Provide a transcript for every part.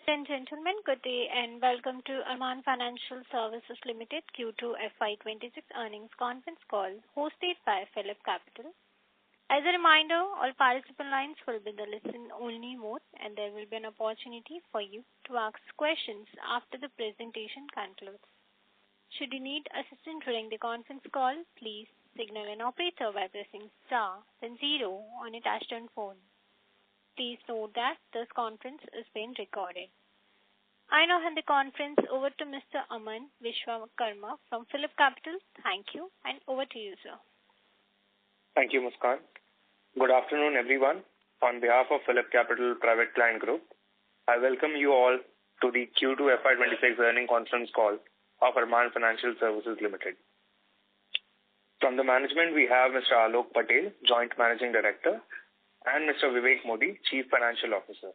Ladies and gentlemen, good day and welcome to Arman Financial Services Limited Q2FY26 earnings conference call hosted by PhillipCapital. As a reminder, all participant lines will be in the listen-only mode and there will be an opportunity for you to ask questions after the presentation concludes. Should you need assistance during the conference call, please signal an operator by pressing star then 0 on a touch-tone phone. Please note that this conference is being recorded. I now hand the conference over to Mr. Arman Vishwakarma from PhillipCapital. Thank you, and over to you, sir. Thank you, Muskan. Good afternoon, everyone. On behalf of PhillipCapital Private Client Group, I welcome you all to the Q2FY26 earnings conference call of Arman Financial Services Limited. From the management, we have Mr. Alok Patel, Joint Managing Director, and Mr. Vivek Modi, Chief Financial Officer.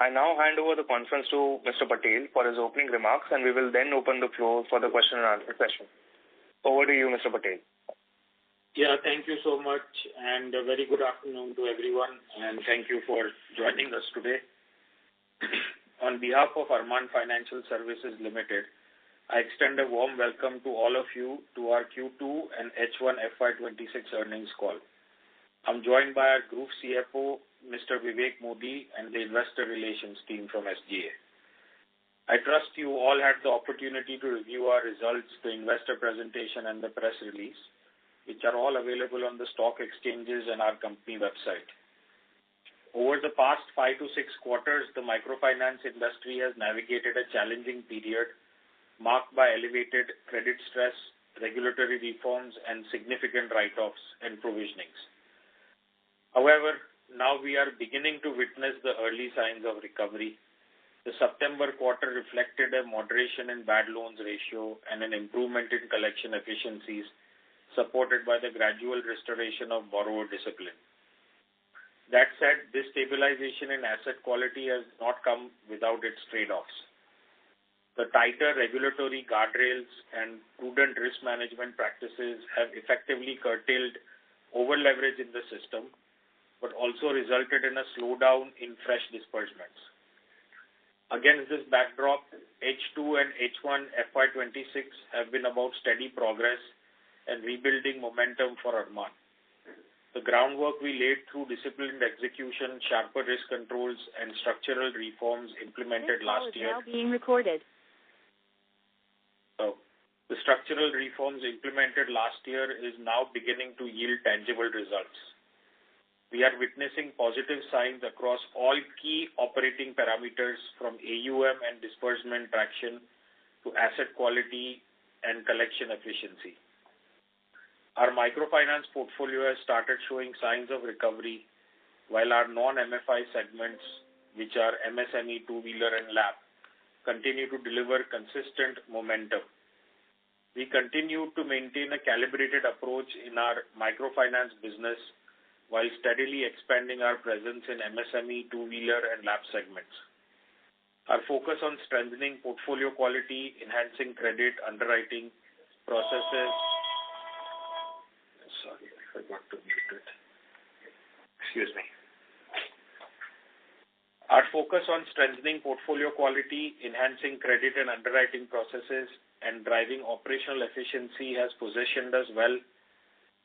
I now hand over the conference to Mr. Patel for his opening remarks, and we will then open the floor for the question and answer session. Over to you, Mr. Patel. Yeah, thank you so much, and a very good afternoon to everyone, and thank you for joining us today. On behalf of Arman Financial Services Limited, I extend a warm welcome to all of you to our Q2 and H1 FY26 earnings call. I'm joined by our Group CFO, Mr. Vivek Modi, and the Investor Relations team from SGA. I trust you all had the opportunity to review our results, the investor presentation, and the press release, which are all available on the stock exchanges and our company website. Over the past 5 to 6 quarters, the microfinance industry has navigated a challenging period marked by elevated credit stress, regulatory reforms, and significant write-offs and provisionings. However, now we are beginning to witness the early signs of recovery. The September quarter reflected a moderation in bad loans ratio and an improvement in collection efficiencies, supported by the gradual restoration of borrower discipline. That said, this stabilization in asset quality has not come without its trade-offs. The tighter regulatory guardrails and prudent risk management practices have effectively curtailed over-leverage in the system, but also resulted in a slowdown in fresh disbursements. Against this backdrop, H2 and H1 FY26 have been about steady progress and rebuilding momentum for Arman. The groundwork we laid through disciplined execution, sharper risk controls, and structural reforms implemented last year. The structural reforms implemented last year is now beginning to yield tangible results. We are witnessing positive signs across all key operating parameters from AUM and disbursement traction to asset quality and collection efficiency. Our microfinance portfolio has started showing signs of recovery, while our non-MFI segments, which are MSME, two-wheeler, and LAP, continue to deliver consistent momentum. We continue to maintain a calibrated approach in our microfinance business while steadily expanding our presence in MSME, two-wheeler, and LAP segments. Our focus on strengthening portfolio quality, enhancing credit underwriting processes. Sorry, I forgot to mute it. Excuse me. Our focus on strengthening portfolio quality, enhancing credit and underwriting processes, and driving operational efficiency has positioned us well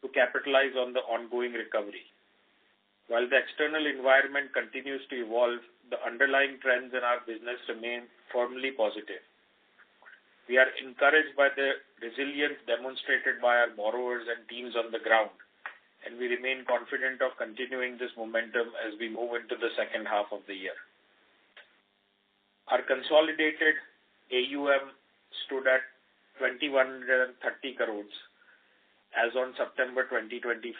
to capitalize on the ongoing recovery. While the external environment continues to evolve, the underlying trends in our business remain firmly positive. We are encouraged by the resilience demonstrated by our borrowers and teams on the ground, and we remain confident of continuing this momentum as we move into the second half of the year. Our consolidated AUM stood at 2,130 crores as on September 2025,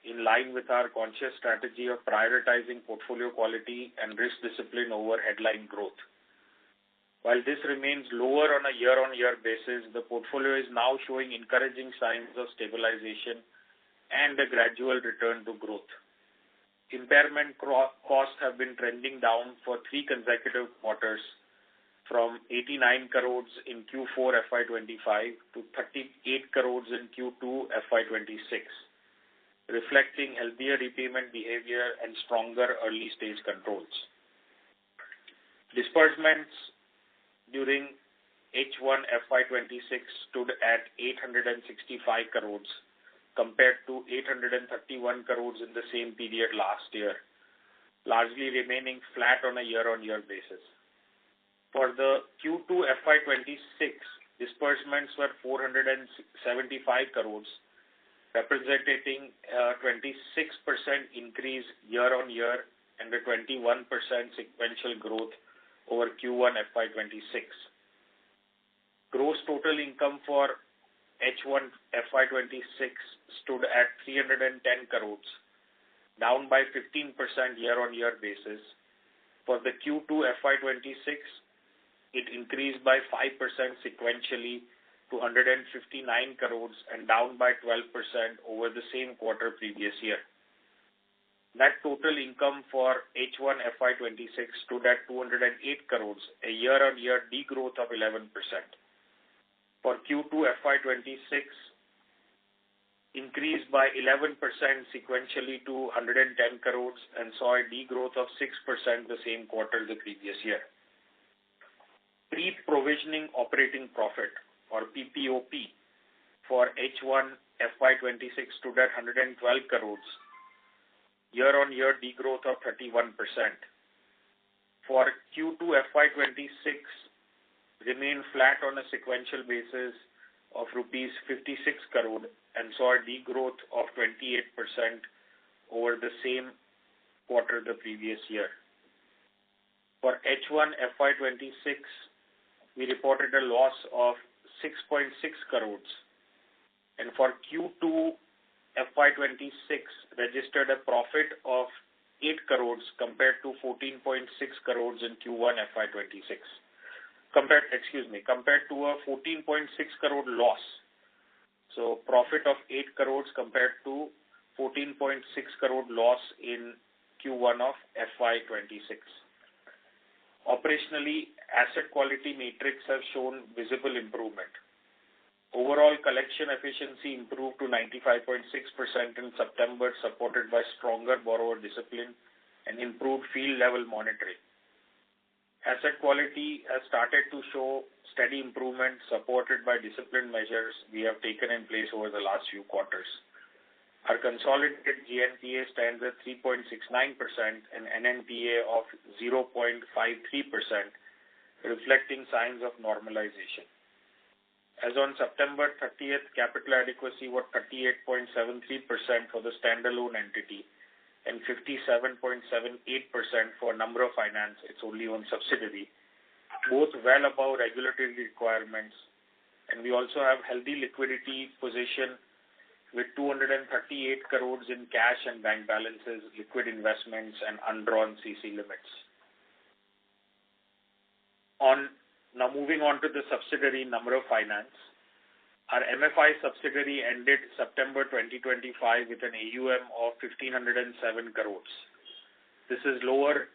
in line with our conscious strategy of prioritizing portfolio quality and risk discipline over headline growth. While this remains lower on a year-on-year basis, the portfolio is now showing encouraging signs of stabilization and a gradual return to growth. Impairment costs have been trending down for 3 consecutive quarters, from 89 crores in Q4 FY25 to 38 crores in Q2 FY26, reflecting healthier repayment behavior and stronger early-stage controls. Disbursements during H1 FY26 stood at 865 crores compared to 831 crores in the same period last year, largely remaining flat on a year-on-year basis. For the Q2 FY26, disbursements were 475 crores, representing a 26% increase year-on-year and a 21% sequential growth over Q1 FY26. Gross total income for H1 FY26 stood at 310 crores, down by 15% year-on-year basis. For the Q2 FY26, it increased by 5% sequentially to 159 crores and down by 12% over the same quarter previous year. Net total income for H1 FY26 stood at 208 crores, a year-on-year degrowth of 11%. For Q2 FY26, increased by 11% sequentially to 110 crores and saw a degrowth of 6% the same quarter the previous year. Pre-provisioning operating profit, or PPOP, for H1 FY26 stood at 112 crores, year-on-year degrowth of 31%. For Q2 FY26, remained flat on a sequential basis of rupees 56 crore and saw a degrowth of 28% over the same quarter the previous year. For H1 FY26, we reported a loss of 6.6 crores, and for Q2 FY26 registered a profit of 8 crores compared to 14.6 crores in Q1 FY26. Compared to a 14.6 crore loss. So profit of 8 crores compared to 14.6 crore loss in Q1 of FY26. Operationally, asset quality metrics have shown visible improvement. Overall collection efficiency improved to 95.6% in September, supported by stronger borrower discipline and improved field level monitoring. Asset quality has started to show steady improvement supported by disciplined measures we have taken in place over the last few quarters. Our consolidated GNPA stands at 3.69% and NNPA of 0.53%, reflecting signs of normalization. As on September 30th, capital adequacy was 38.73% for the standalone entity and 57.78% for Namra Finance, its only owned subsidiary, both well above regulatory requirements. And we also have healthy liquidity position with 238 crores in cash and bank balances, liquid investments, and undrawn CC limits. Now moving on to the subsidiary Namra Finance. Our MFI subsidiary ended September 2025 with an AUM of 1,507 crores. This is lower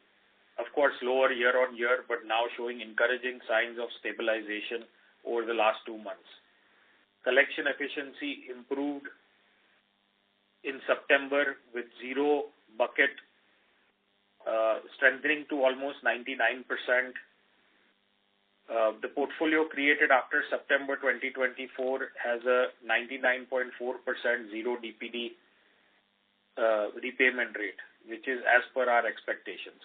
year on year, but now showing encouraging signs of stabilization over the last 2 months. Collection efficiency improved in September with zero bucket strengthening to almost 99%. The portfolio created after September 2024 has a 99.4% zero DPD repayment rate, which is as per our expectations.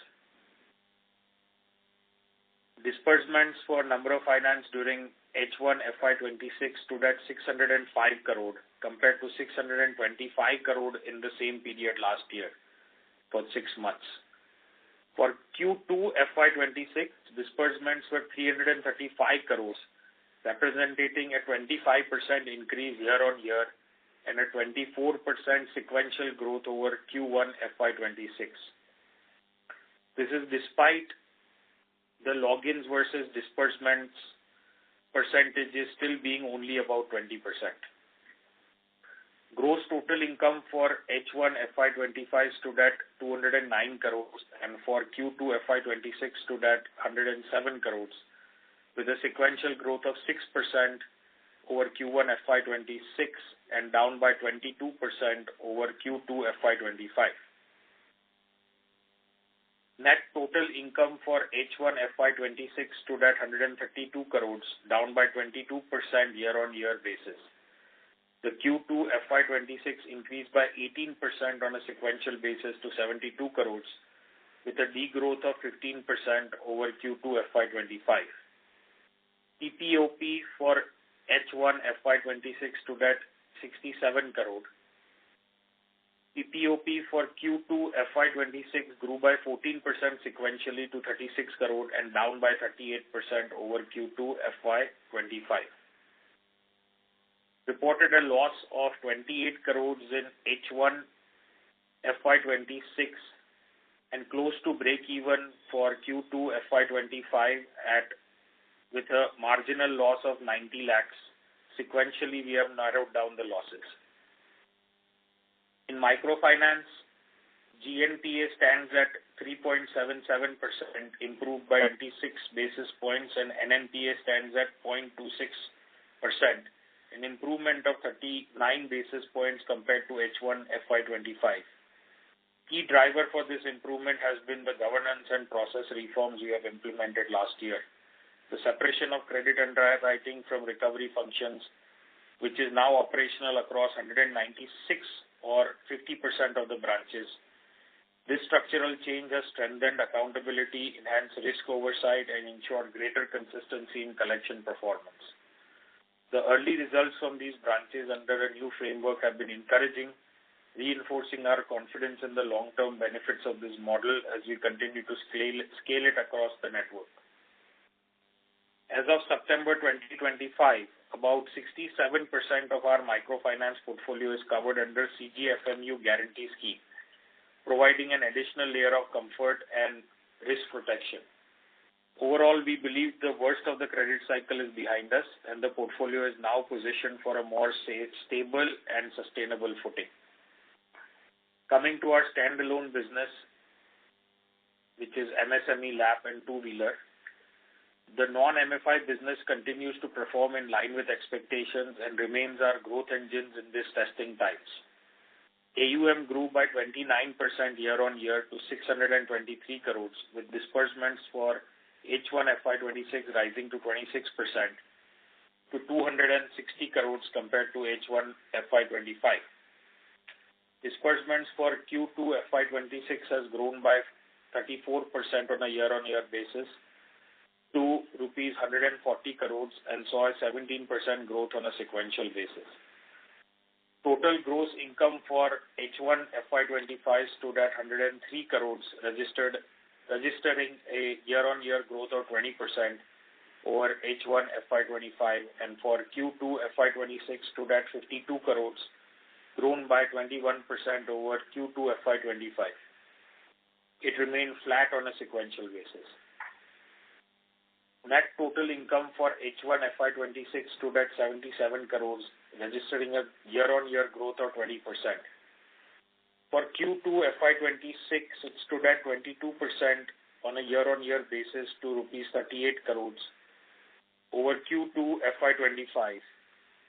Disbursements for Namra Finance during H1 FY26 stood at 605 crore compared to 625 crore in the same period last year for 6 months. For Q2 FY26, disbursements were 335 crores, representing a 25% increase year-on-year and a 24% sequential growth over Q1 FY26. This is despite the logins versus disbursements percentages still being only about 20%. Gross total income for H1 FY25 stood at 209 crores and for Q2 FY26 stood at 107 crores with a sequential growth of 6% over Q1 FY26 and down by 22% over Q2 FY25. Net total income for H1 FY26 stood at 132 crores, down by 22% year-on-year basis. The Q2 FY26 increased by 18% on a sequential basis to 72 crores, with a degrowth of 15% over Q2 FY25. PPOP for H1 FY26 stood at 67 crore. PPOP for Q2 FY26 grew by 14% sequentially to 36 crore and down by 38% over Q2 FY25. Reported a loss of 28 crores in H1 FY26 and close to break-even for Q2 FY25 with a marginal loss of 90 lakhs. Sequentially, we have narrowed down the losses. In microfinance, GNPA stands at 3.77%, improved by 26 basis points, and NNPA stands at 0.26%, an improvement of 39 basis points compared to H1 FY25. Key driver for this improvement has been the governance and process reforms we have implemented last year. The separation of credit underwriting from recovery functions, which is now operational across 196 or 50% of the branches. This structural change has strengthened accountability, enhanced risk oversight, and ensured greater consistency in collection performance. The early results from these branches under a new framework have been encouraging, reinforcing our confidence in the long-term benefits of this model as we continue to scale it across the network. As of September 2025, about 67% of our microfinance portfolio is covered under CGFMU guarantee scheme, providing an additional layer of comfort and risk protection. Overall, we believe the worst of the credit cycle is behind us and the portfolio is now positioned for a more stable and sustainable footing. Coming to our standalone business, which is MSME, LAP and two-wheeler, the non-MFI business continues to perform in line with expectations and remains our growth engines in these testing times. AUM grew by 29% year-on-year to 623 crores, with disbursements for H1 FY26 rising to 26% to 260 crores compared to H1 FY25. Disbursements for Q2 FY26 has grown by 34% on a year-on-year basis to rupees 140 crores and saw a 17% growth on a sequential basis. Total gross income for H1 FY25 stood at 103 crores, registering a year-on-year growth of 20% over H1 FY25, and for Q2 FY26 stood at 52 crores, grown by 21% over Q2 FY25. It remained flat on a sequential basis. Net total income for H1 FY26 stood at 77 crores, registering a year-on-year growth of 20%. For Q2 FY26, it stood at 22% on a year-on-year basis to rupees 38 crores over Q2 FY25,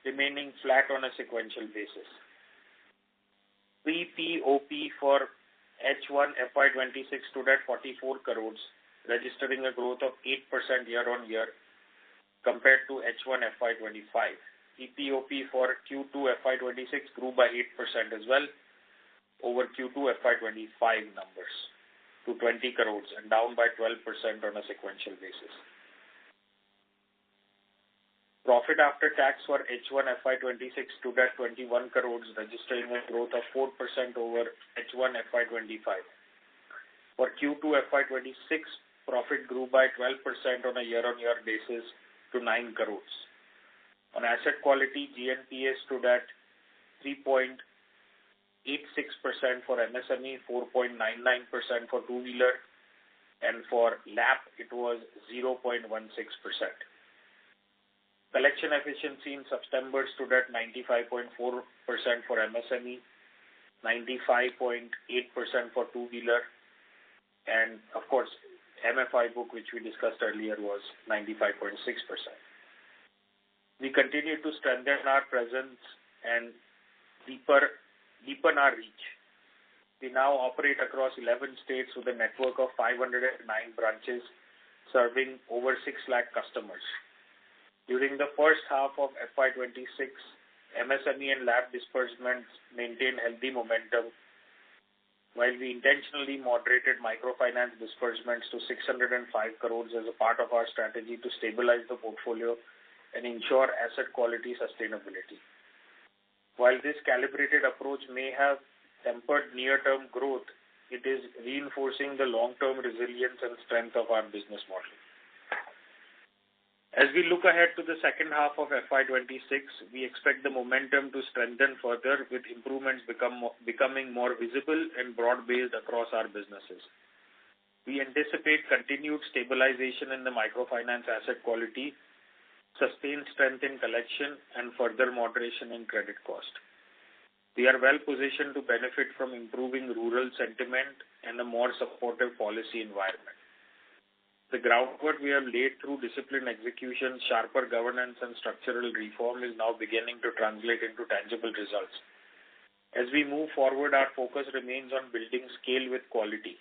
remaining flat on a sequential basis. PPOP for H1 FY26 stood at 44 crores, registering a growth of 8% year-on-year compared to H1 FY25. PPOP for Q2 FY26 grew by 8% as well over Q2 FY25 numbers to 20 crores and down by 12% on a sequential basis. Profit after tax for H1 FY26 stood at 21 crores, registering a growth of 4% over H1 FY25. For Q2 FY26, profit grew by 12% on a year-on-year basis to 9 crores. On asset quality, GNPA stood at 3.86% for MSME, 4.99% for two-wheeler, and for LAP it was 0.16%. Collection efficiency in September stood at 95.4% for MSME, 95.8% for two-wheeler, and of course MFI book, which we discussed earlier, was 95.6%. We continue to strengthen our presence and deepen our reach. We now operate across 11 states with a network of 509 branches serving over 6 lakh customers. During the first half of FY26, MSME and LAP disbursements maintained healthy momentum, while we intentionally moderated microfinance disbursements to 605 crores as a part of our strategy to stabilize the portfolio and ensure asset quality sustainability. While this calibrated approach may have tempered near-term growth, it is reinforcing the long-term resilience and strength of our business model. As we look ahead to the second half of FY26, we expect the momentum to strengthen further, with improvements becoming more visible and broad-based across our businesses. We anticipate continued stabilization in the microfinance asset quality, sustained strength in collection, and further moderation in credit cost. We are well positioned to benefit from improving rural sentiment and a more supportive policy environment. The groundwork we have laid through disciplined execution, sharper governance, and structural reform is now beginning to translate into tangible results. As we move forward, our focus remains on building scale with quality,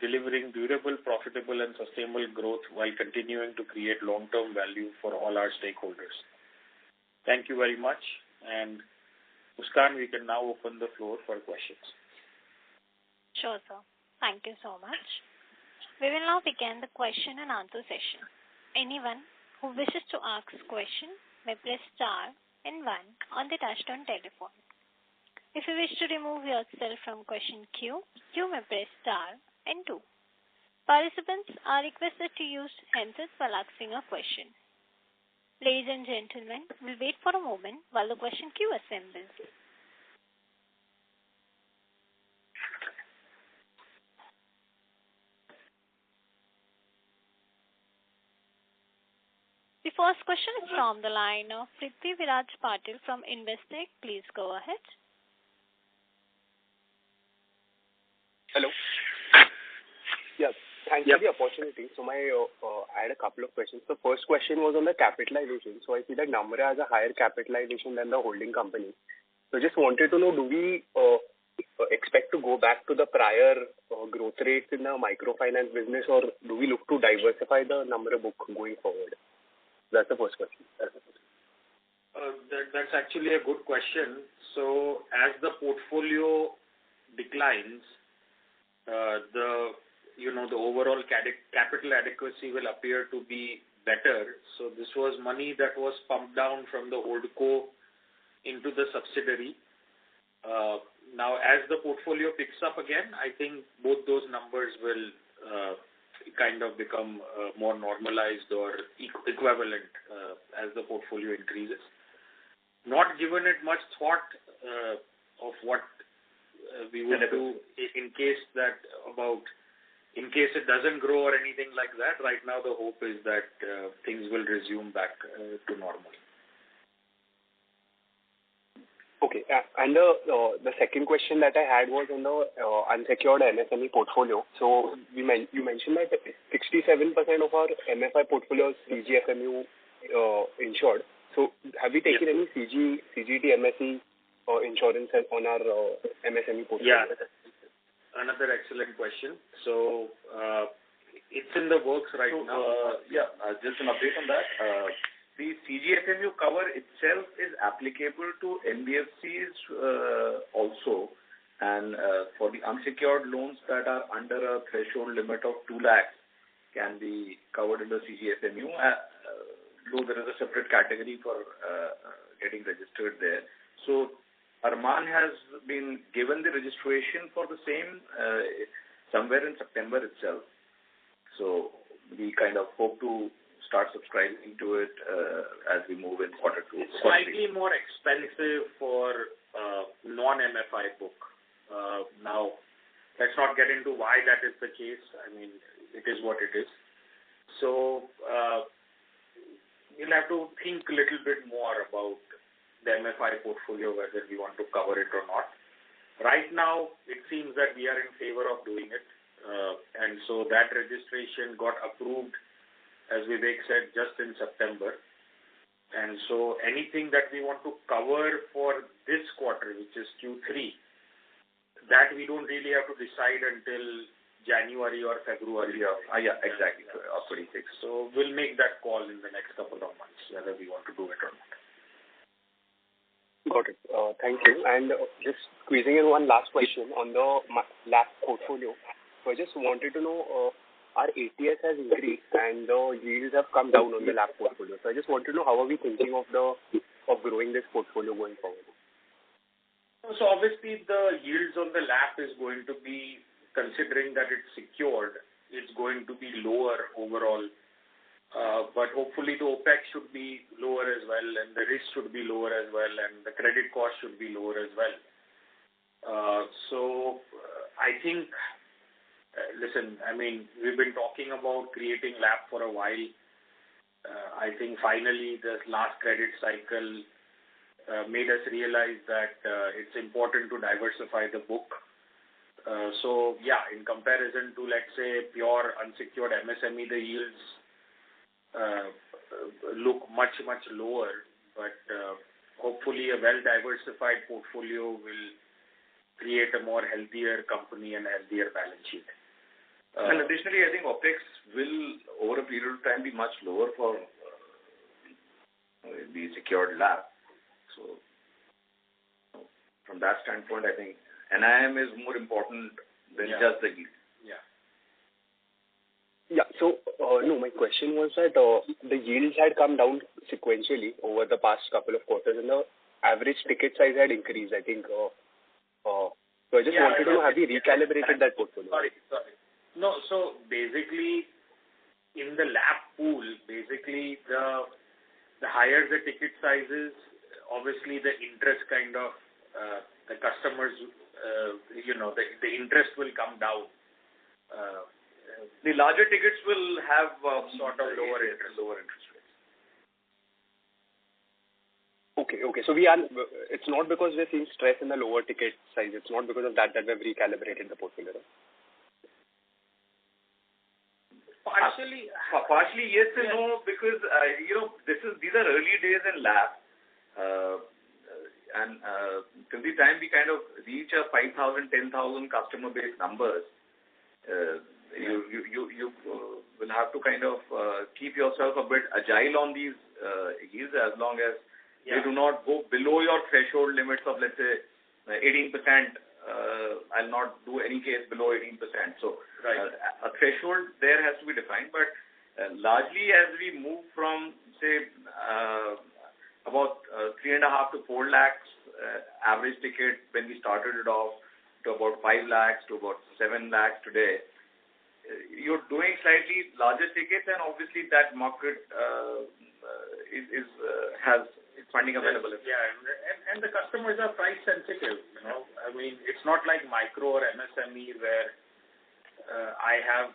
delivering durable, profitable, and sustainable growth while continuing to create long-term value for all our stakeholders. Thank you very much. And Muskan, we can now open the floor for questions. Sure, sir. Thank you so much. We will now begin the question and answer session. Anyone who wishes to ask a question may press star and 1 on the touchtone telephone. If you wish to remove yourself from question queue, you may press star and 2. Participants are requested to use handsets while asking a question. Ladies and gentlemen, we'll wait for a moment while the question queue assembles. The first question is from the line of Prithvi Viraj Patil from Investec. Please go ahead. Hello. Yes, thanks for the opportunity. So I had a couple of questions. The first question was on the capitalization. So I see that Namra has a higher capitalization than the holding company. So just wanted to know, do we expect to go back to the prior growth rates in the microfinance business, or do we look to diversify the Namra book going forward? That's the first question. That's actually a good question. So as the portfolio declines, the overall capital adequacy will appear to be better. So this was money that was pumped down from the holdco into the subsidiary. Now, as the portfolio picks up again, I think both those numbers will kind of become more normalized or equivalent as the portfolio increases. Not given it much thought of what we will do in case it doesn't grow or anything like that. Right now, the hope is that things will resume back to normal. Okay. And the second question that I had was on the unsecured MSME portfolio. So you mentioned that 67% of our MFI portfolio is CGFMU insured. So have we taken any CGT MSE insurance on our MSME portfolio? Yeah, another excellent question. So it's in the works right now. Just an update on that. The CGFMU cover itself is applicable to NBFCs also, and for the unsecured loans that are under a threshold limit of 2 lakhs can be covered in the CGFMU, though there is a separate category for getting registered there. So Arman has been given the registration for the same somewhere in September itself. So we kind of hope to start subscribing to it as we move in quarter 2. It's slightly more expensive for non-MFI book. Now, let's not get into why that is the case. I mean, it is what it is. So we'll have to think a little bit more about the MFI portfolio, whether we want to cover it or not. Right now, it seems that we are in favor of doing it. And so that registration got approved, as Vivek said, just in September. And so anything that we want to cover for this quarter, which is Q3, that we don't really have to decide until January or February. Yeah, exactly. Of 26. So we'll make that call in the next couple of months, whether we want to do it or not. Got it. Thank you. And just squeezing in one last question on the LAP portfolio. So I just wanted to know, our ATS has increased and the yields have come down on the LAP portfolio. So I just want to know, how are we thinking of growing this portfolio going forward? So obviously the yields on the LAP is going to be, considering that it's secured, it's going to be lower overall. But hopefully the OPEX should be lower as well, and the risk should be lower as well, and the credit cost should be lower as well. So I think, listen, I mean, we've been talking about creating LAP for a while. I think finally the last credit cycle made us realize that it's important to diversify the book. So yeah, in comparison to, let's say, pure unsecured MSME, the yields look much lower, but hopefully a well-diversified portfolio will create a more healthier company and healthier balance sheet. And additionally, I think OPEX will, over a period of time, be much lower for the secured LAP. So from that standpoint, I think NIM is more important than just the yield. Yeah. So, no, my question was that the yields had come down sequentially over the past couple of quarters, and the average ticket size had increased, I think. So I just wanted to know, have you recalibrated that portfolio? Sorry. No, so basically, in the LAP pool, basically the higher the ticket sizes, obviously the interest kind of, the customers, the interest will come down. The larger tickets will have sort of lower interest rates. Okay. So it's not because we're seeing stress in the lower ticket size. It's not because of that we've recalibrated the portfolio. Partially yes and no, because these are early days in LAP, and till the time we kind of reach a 5,000, 10,000 customer base numbers, you will have to kind of keep yourself a bit agile on these yields, as long as they do not go below your threshold limits of, let's say, 18%. I'll not do any case below 18%. So a threshold there has to be defined. But largely, as we move from, say, about 3.5 to 4 lakhs average ticket when we started it off, to about 5 lakhs to about 7 lakhs today, you're doing slightly larger tickets, and obviously that market has funding available. Yeah, and the customers are price sensitive. I mean, it's not like micro or MSME where I have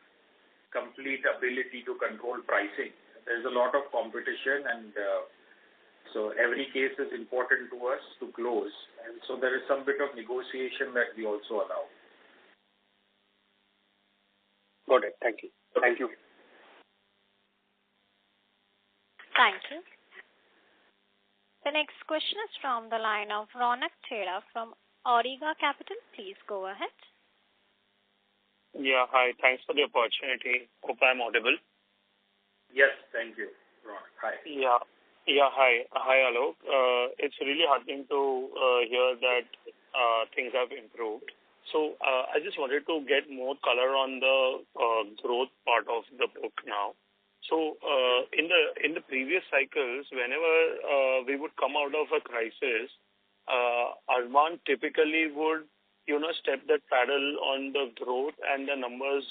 complete ability to control pricing. There's a lot of competition, and so every case is important to us to close, and so there is some bit of negotiation that we also allow. Got it. Thank you. Thank you. The next question is from the line of Ronak Chheda from Auriga Capital. Please go ahead. Yeah, hi. Thanks for the opportunity. Hope I'm audible. Yes, thank you, Ronak. Hi. Yeah, hi. Hi, Alok. It's really heartening to hear that things have improved. So I just wanted to get more color on the growth part of the book now. So in the previous cycles, whenever we would come out of a crisis, Arman typically would step that paddle on the growth, and the numbers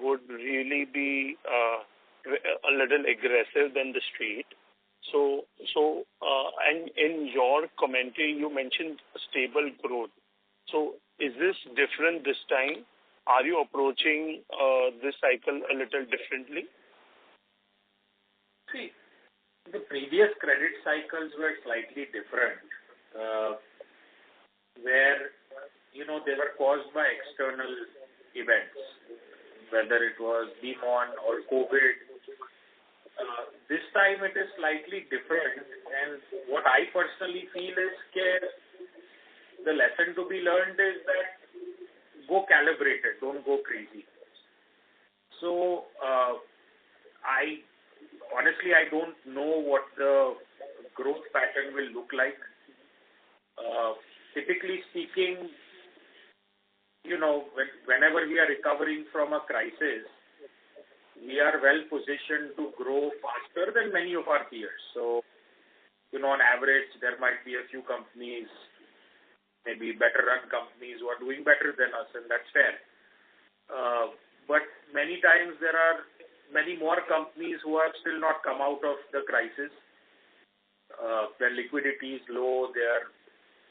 would really be a little aggressive than the street. So and in your commentary, you mentioned stable growth. So is this different this time? Are you approaching this cycle a little differently? See, the previous credit cycles were slightly different, where they were caused by external events, whether it was demon or COVID. This time it is slightly different, and what I personally feel is the lesson to be learned is that go calibrated, don't go crazy. So I honestly don't know what the growth pattern will look like. Typically speaking, whenever we are recovering from a crisis, we are well positioned to grow faster than many of our peers. So, on average, there might be a few companies, maybe better run companies who are doing better than us, and that's fair. But many times there are many more companies who have still not come out of the crisis. Their liquidity is low, they are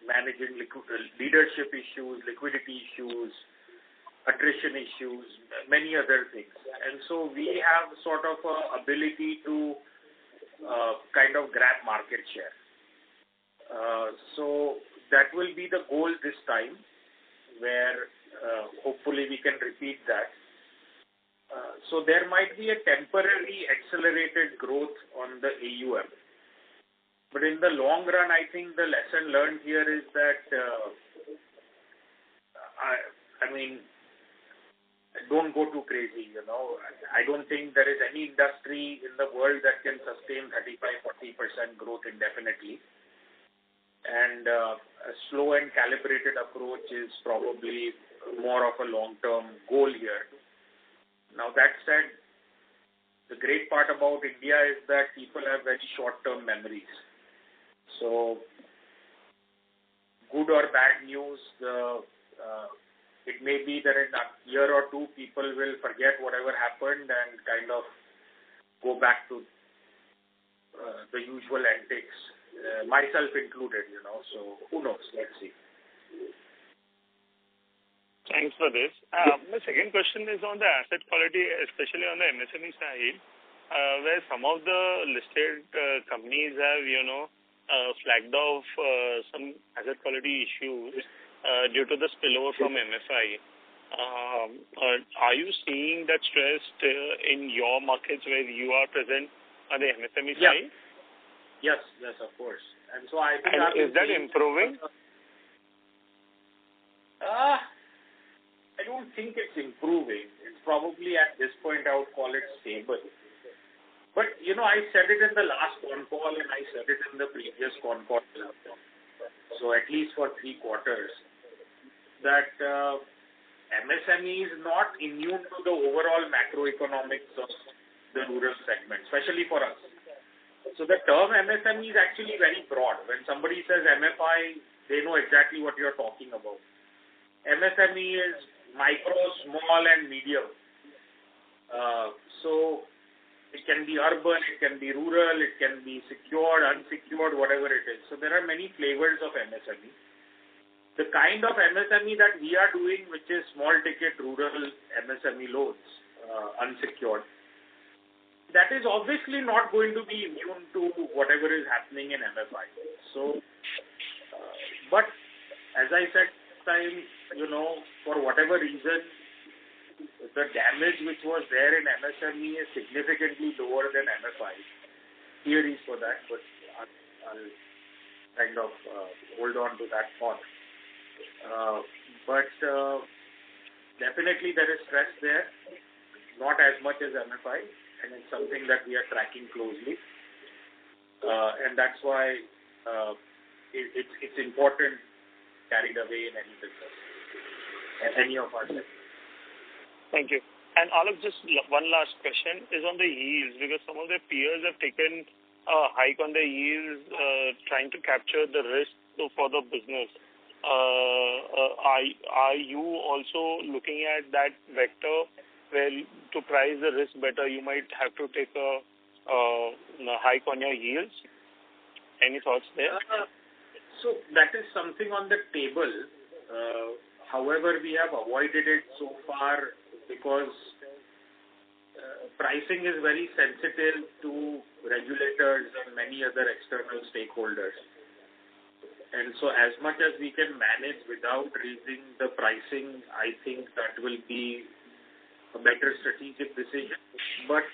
managing leadership issues, liquidity issues, attrition issues, many other things. And so we have sort of a ability to kind of grab market share. So that will be the goal this time, where hopefully we can repeat that. So there might be a temporary accelerated growth on the AUM. But in the long run, I think the lesson learned here is that, don't go too crazy, I don't think there is any industry in the world that can sustain 35-40% growth indefinitely. And a slow and calibrated approach is probably more of a long-term goal here. Now, that said, the great part about India is that people have very short-term memories. So, good or bad news, it may be that in a year or two, people will forget whatever happened and kind of go back to the usual antics, myself included, so who knows, let's see. Thanks for this. My second question is on the asset quality, especially on the MSME side, where some of the listed companies have, flagged off some asset quality issues due to the spillover from MFI. Are you seeing that stress in your markets where you are present on the MSME side? Yes, of course. And so I think is that improving? I don't think it's improving. It's probably at this point I would call it stable. But, I said it in the last Concall and I said it in the previous Concall. So at least for 3 quarters, that MSME is not immune to the overall macroeconomics of the rural segment, especially for us. So the term MSME is actually very broad. When somebody says MFI, they know exactly what you're talking about. MSME is micro, small, and medium. So it can be urban, it can be rural, it can be secured, unsecured, whatever it is. So there are many flavors of MSME. The kind of MSME that we are doing, which is small ticket rural MSME loans, unsecured, that is obviously not going to be immune to whatever is happening in MFI. So, but as I said time, for whatever reason, the damage which was there in MSME is significantly lower than MFI. Theories for that, but I'll kind of hold on to that thought. But definitely there is stress there, not as much as MFI, and it's something that we are tracking closely. And that's why it's important carried away in any business, any of our sectors. Thank you. And Alok, just one last question is on the yields, because some of the peers have taken a hike on the yields, trying to capture the risk for the business. Are you also looking at that vector where to price the risk better, you might have to take a hike on your yields? Any thoughts there? So that is something on the table. However, we have avoided it so far because pricing is very sensitive to regulators and many other external stakeholders. And so as much as we can manage without raising the pricing, I think that will be a better strategic decision. But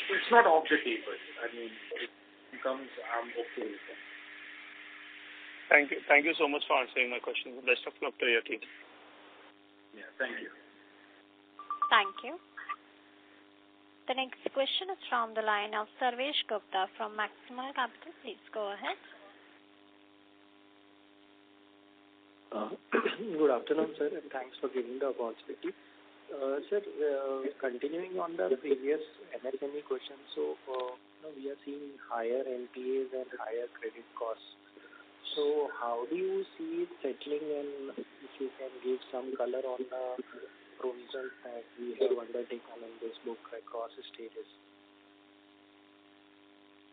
it's not off the table. I mean, it becomes, I'm okay with that. Thank you. Thank you so much for answering my question. Best of luck to your team. Yeah, thank you. Thank you. The next question is from the line of Sarvesh Gupta from Maximal Capital. Please go ahead. Good afternoon, sir, and thanks for giving the opportunity. Sir, continuing on the previous MSME question, so we are seeing higher NPAs and higher credit costs. So how do you see it settling, and if you can give some color on the provisions that we have undertaken in this book across stages?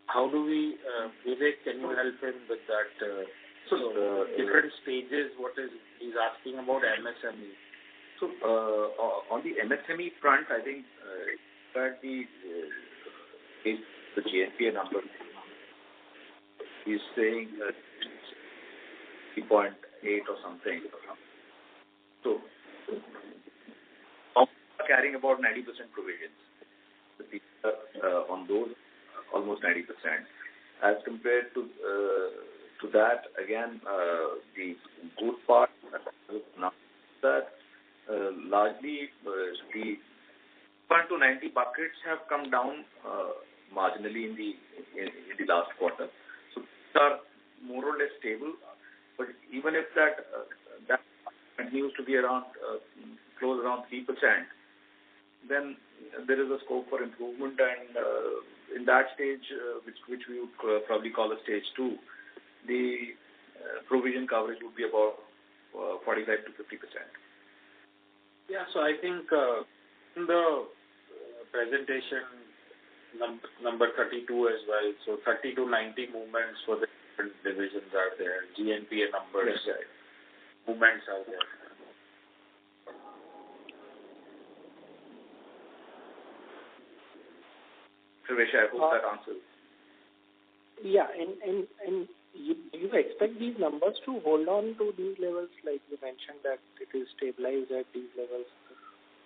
How do we, Vivek, can you help him with that? Different stages, what is he's asking about MSME. So on the MSME front, I think that the GNPA number is saying 3.8 or something. So carrying about 90% provisions. On those, almost 90%. As compared to that, again, the good part now that largely the 1 to 90 buckets have come down marginally in the last quarter. So these are more or less stable. But even if that continues to be around close around 3%, then there is a scope for improvement, and in that stage, which we would probably call a stage 2, the provision coverage would be about 45 to 50%. Yeah, so I think in the presentation number 32 as well, so 30 to 90 movements for the different divisions are there, GNPA numbers, yes, movements are there. Sarvesh, I hope that answers. Yeah, and you expect these numbers to hold on to these levels, like you mentioned that it is stabilized at these levels,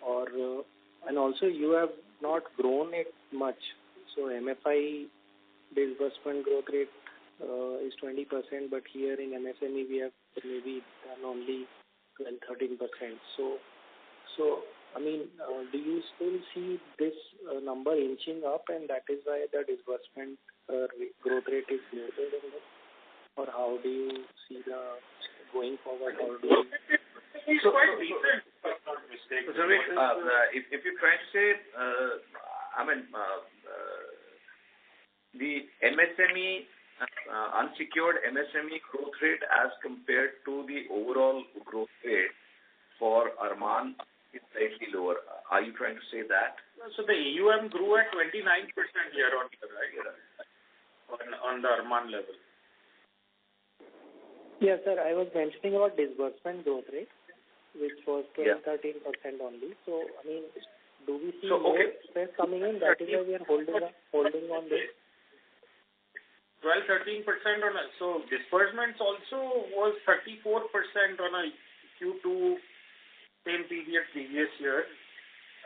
or and also you have not grown it much. So MFI disbursement growth rate is 20%, but here in MSME we have maybe done only 12-13%. So I mean, do you still see this number inching up, and that is why the disbursement growth rate is lower than this? Or how do you see the going forward? How do you... It's quite decent, if I'm not mistaken. So, if you're trying to say, the MSME, unsecured MSME growth rate as compared to the overall growth rate for Arman is slightly lower. Are you trying to say that? So the AUM grew at 29% year on year, right? On the Arman level. Yes, sir. I was mentioning about disbursement growth rate, which was 12-13% only. So, I mean, do we see more stress coming in? That is why we are holding on this. 12-13% on a, so disbursements also was 34% on a Q2 same period previous year.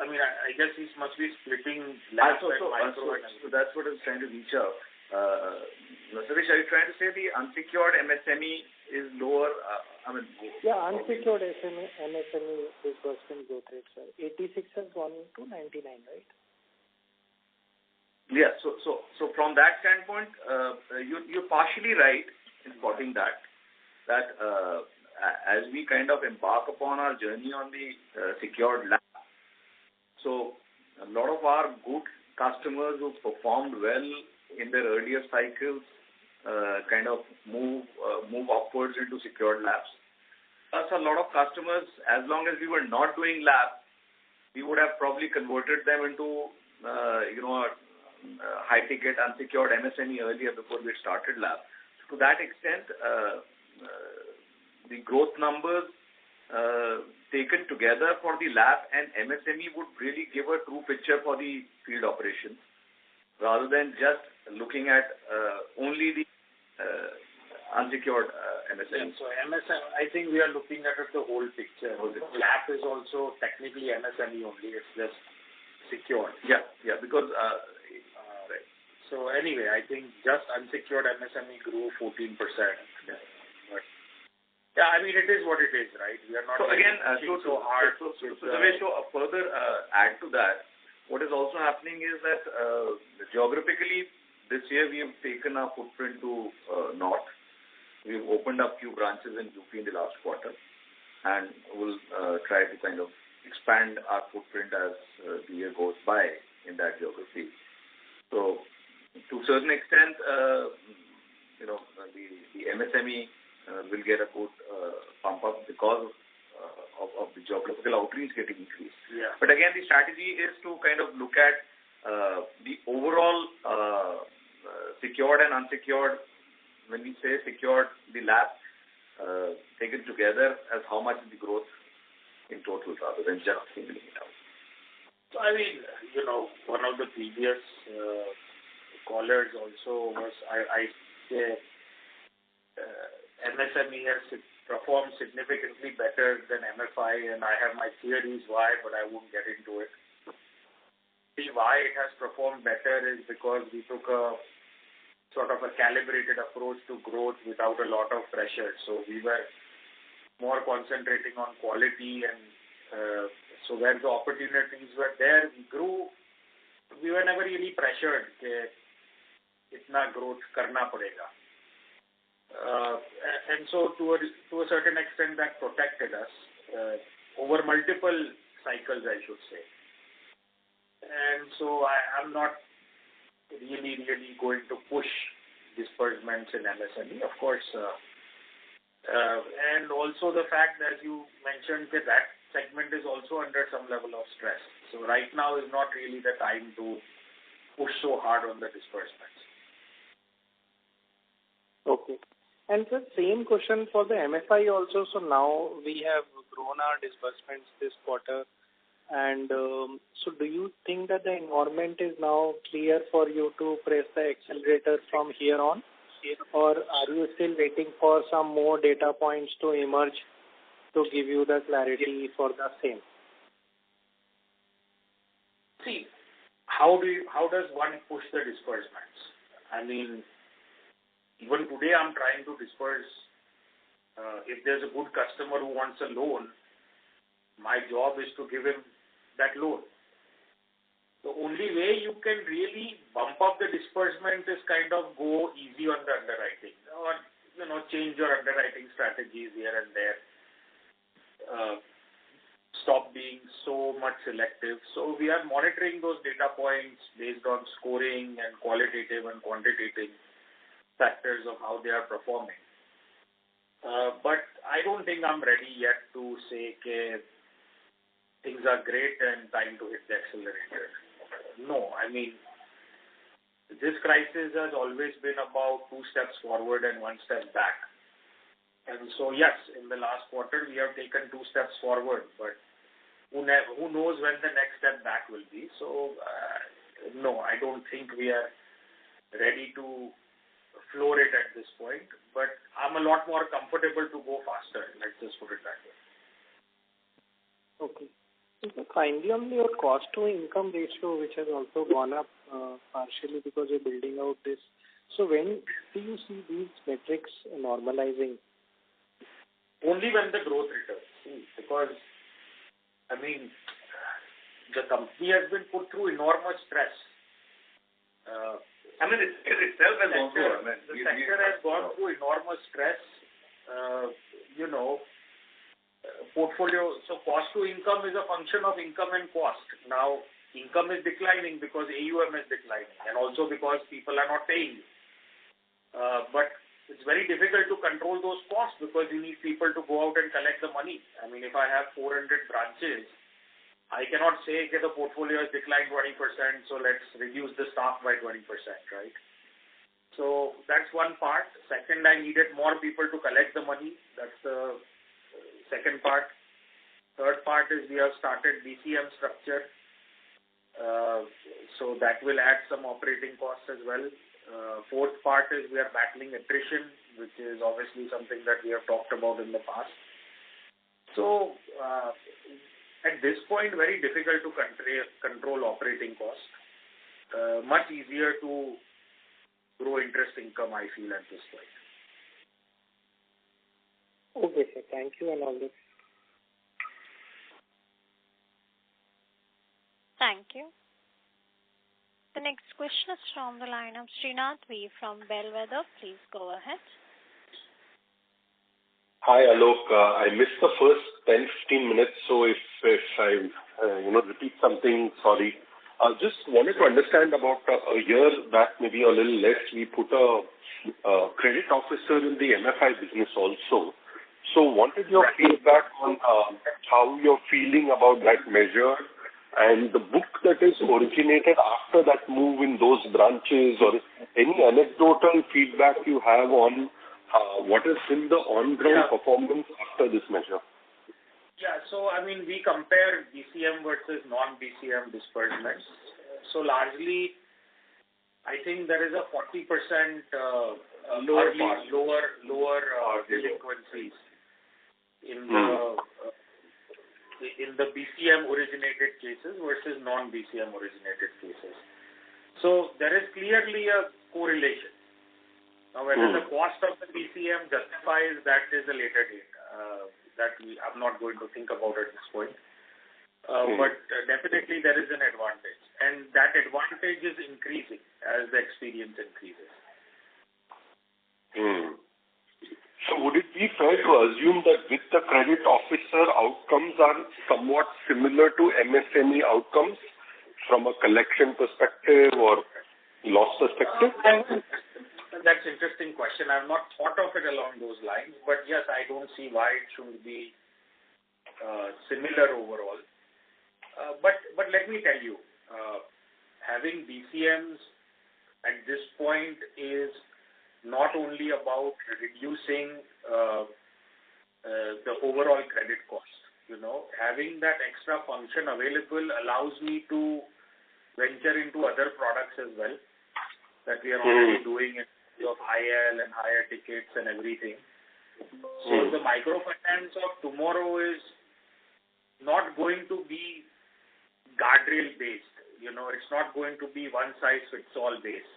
I mean, I guess he must be splitting LAP and micro. So that's what I was trying to reach out. Suresh, are you trying to say the unsecured MSME is lower? Unsecured MSME disbursement growth rate, sir. 86 has gone to 99, right? Yeah. So from that standpoint, you're partially right in spotting that as we kind of embark upon our journey on the secured LAP. So a lot of our good customers who performed well in their earlier cycles kind of move upwards into secured LAPs. Plus, a lot of customers, as long as we were not doing LAP, we would have probably converted them into high-ticket unsecured MSME earlier before we started LAP. So to that extent, the growth numbers taken together for the LAP and MSME would really give a true picture for the field operations, rather than just looking at only the unsecured MSME. Yeah, so MSME, I think we are looking at the whole picture. LAP is also technically MSME only. It's just secured. Yeah, because... right. So anyway, I think just unsecured MSME grew 14%. Yeah. Yeah, I mean, it is what it is, right? We are not so again, so hard. So further add to that, what is also happening is that geographically, this year we have taken our footprint to north. We've opened up few branches in UP in the last quarter, and we'll try to kind of expand our footprint as the year goes by in that geography. So, to a certain extent, the MSME will get a good pump up because of the geographical outreach getting increased. Yeah. But again, the strategy is to kind of look at the overall secured and unsecured. When we say secured, the LAP taken together as how much is the growth in total rather than just singling it out. So I mean, one of the previous callers also was I say MSME has performed significantly better than MFI, and I have my theories why, but I won't get into it. See, why it has performed better is because we took a sort of a calibrated approach to growth without a lot of pressure. So we were more concentrating on quality, and so where the opportunities were there, we grew. We were never really pressured that itna growth karna padega. And so to a certain extent that protected us over multiple cycles, I should say. And so I'm not really going to push disbursements in MSME, of course. And also the fact that you mentioned that segment is also under some level of stress. So right now is not really the time to push so hard on the disbursements. Okay. And the same question for the MFI also. So now we have grown our disbursements this quarter. And so do you think that the environment is now clear for you to press the accelerator from here on? Or are you still waiting for some more data points to emerge to give you the clarity for the same? See, how does one push the disbursements? I mean, even today I'm trying to disperse. If there's a good customer who wants a loan, my job is to give him that loan. The only way you can really bump up the disbursement is kind of go easy on the underwriting, or change your underwriting strategies here and there. Stop being so much selective. So we are monitoring those data points based on scoring and qualitative and quantitative factors of how they are performing. But I don't think I'm ready yet to say things are great and time to hit the accelerator. No, I mean, this crisis has always been about 2 steps forward and 1 step back. And so, yes, in the last quarter, we have taken 2 steps forward, but who knows when the next step back will be. So, no, I don't think we are ready to floor it at this point, but I'm a lot more comfortable to go faster. Let's just put it that way. Okay. So finally, on your cost to income ratio, which has also gone up partially because you're building out this. So when do you see these metrics normalizing? Only when the growth returns. Because, I mean, the company has been put through enormous stress. I mean, it itself has gone through. The sector has gone through enormous stress. Portfolio. So cost to income is a function of income and cost. Now, income is declining because AUM is declining, and also because people are not paying. But it's very difficult to control those costs because you need people to go out and collect the money. I mean, if I have 400 branches, I cannot say that the portfolio has declined 20%, so let's reduce the staff by 20%, right? So that's one part. Second, I needed more people to collect the money. That's the second part. Third part is we have started BCM structure. So that will add some operating costs as well. Fourth part is we are battling attrition, which is obviously something that we have talked about in the past. So at this point, very difficult to control operating costs. Much easier to grow interest income, I feel, at this point. Okay, sir. Thank you and all this. Thank you. The next question is from the line of Srinath V from Bellwether. Please go ahead. Hi, Alok. I missed the first 10-15 minutes, so if I repeat something, sorry. I just wanted to understand about a year back, maybe a little less, we put a credit officer in the MFI business also. So wanted your feedback on how you're feeling about that measure and the book that is originated after that move in those branches, or any anecdotal feedback you have on what has been the on-ground performance after this measure. Yeah, so I mean, we compare BCM versus non-BCM disbursements. So largely, I think there is a 40% lower delinquencies in the BCM originated cases versus non-BCM originated cases. So there is clearly a correlation. Now, whether the cost of the BCM justifies that is a later date. I'm not going to think about at this point. But definitely there is an advantage. And that advantage is increasing as the experience increases. So would it be fair to assume that with the credit officer, outcomes are somewhat similar to MSME outcomes from a collection perspective or loss perspective? That's an interesting question. I've not thought of it along those lines, but yes, I don't see why it should be similar overall. But let me tell you, having BCMs at this point is not only about reducing the overall credit cost. Having that extra function available allows me to venture into other products as well that we are already doing of IL and higher tickets and everything. So the microfinance of tomorrow is not going to be guardrail based. It's not going to be one size fits all based.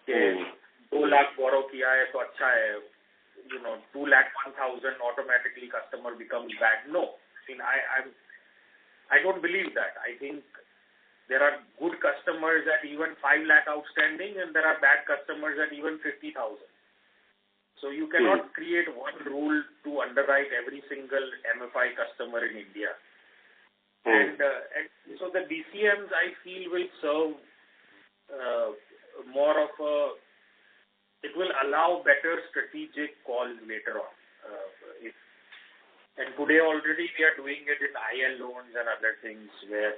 2 lakh borrow kiya hai to acha hai. 2 lakh 1,000 automatically customer becomes bad. No. I don't believe that. I think there are good customers at even 5 lakh outstanding, and there are bad customers at even 50,000. So you cannot create one rule to underwrite every single MFI customer in India. And so the BCMs, I feel, will serve more of it will allow better strategic calls later on. And today already we are doing it in IL loans and other things where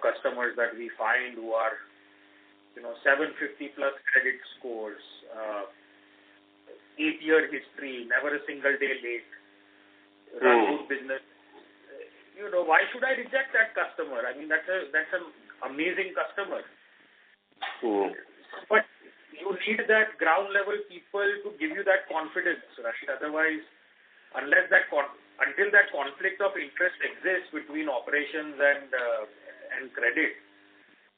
customers that we find who are, 750 plus credit scores, 8-year history, never a single day late, run good business. Why should I reject that customer? I mean, that's an amazing customer. But you need that ground level people to give you that confidence, right? Otherwise, until that conflict of interest exists between operations and credit,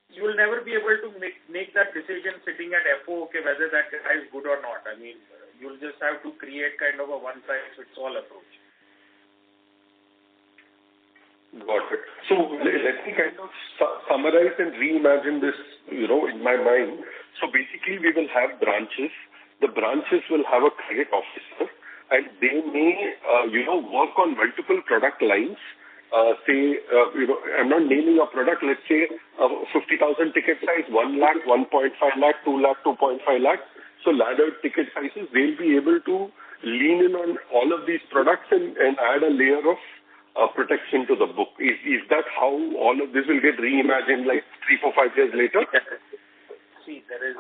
you will never be able to make that decision sitting at FO, whether that guy is good or not. I mean, you'll just have to create kind of a one-size-fits-all approach. Got it. So let me kind of summarize and reimagine this, in my mind. So basically, we will have branches. The branches will have a credit officer, and they may, work on multiple product lines. I'm not naming a product. Let's say 50,000 ticket size, 1 lakh, 1.5 lakh, 2 lakh, 2.5 lakh. So laddered ticket sizes, they'll be able to lean in on all of these products and add a layer of protection to the book. Is that how all of this will get reimagined like 3, 4, 5 years later? See, there is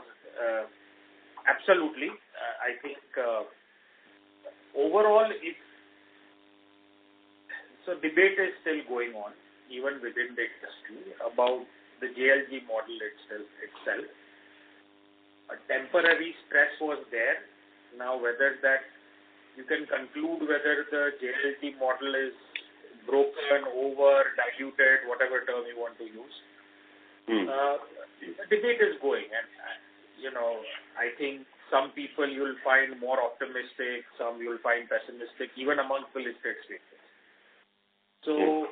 absolutely. I think overall, debate is still going on, even within the industry, about the JLG model itself. A temporary stress was there. Now, whether that you can conclude whether the JLG model is broken, over, diluted, whatever term you want to use. The debate is going, and I think Some people you'll find more optimistic, some you'll find pessimistic, even amongst the listed states. So,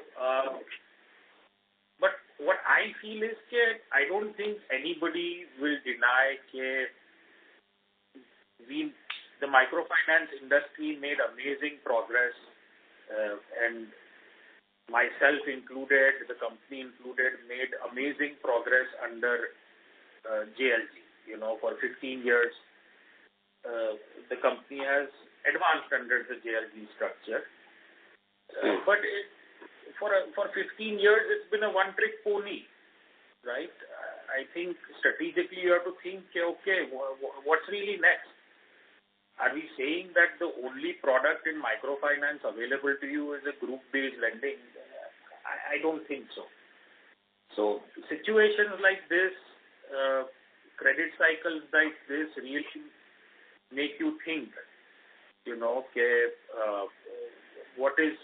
but what I feel is that I don't think anybody will deny that the microfinance industry made amazing progress, and myself included, the company included, made amazing progress under JLG. For 15 years, the company has advanced under the JLG structure. But for 15 years, it's been a one-trick pony, right? I think strategically you have to think, okay, what's really next? Are we saying that the only product in microfinance available to you is a group-based lending? I don't think so. So situations like this, credit cycles like this really make you think, what is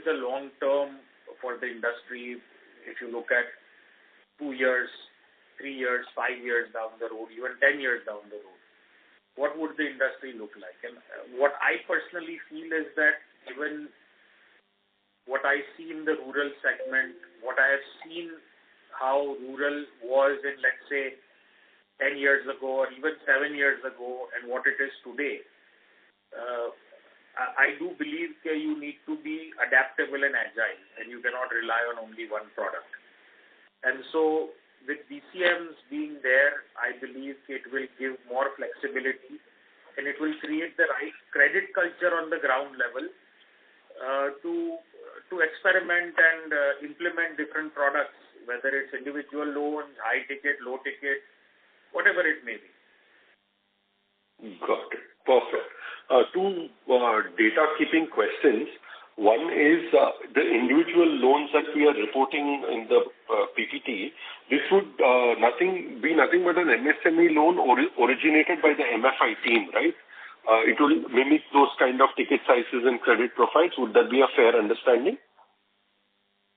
the long term for the industry if you look at 2 years, 3 years, 5 years down the road, even 10 years down the road? What would the industry look like? And what I personally feel is that given what I see in the rural segment, what I have seen how rural was in, let's say, 10 years ago or even 7 years ago and what it is today, I do believe that you need to be adaptable and agile, and you cannot rely on only one product. And so with DCMs being there, I believe it will give more flexibility and it will create the right credit culture on the ground level to experiment and implement different products, whether it's individual loans, high ticket, low ticket, whatever it may be. Got it. Perfect. Two data keeping questions. One is the individual loans that we are reporting in the PPT. This would be nothing but an MSME loan originated by the MFI team, right? It will mimic those kind of ticket sizes and credit profiles. Would that be a fair understanding?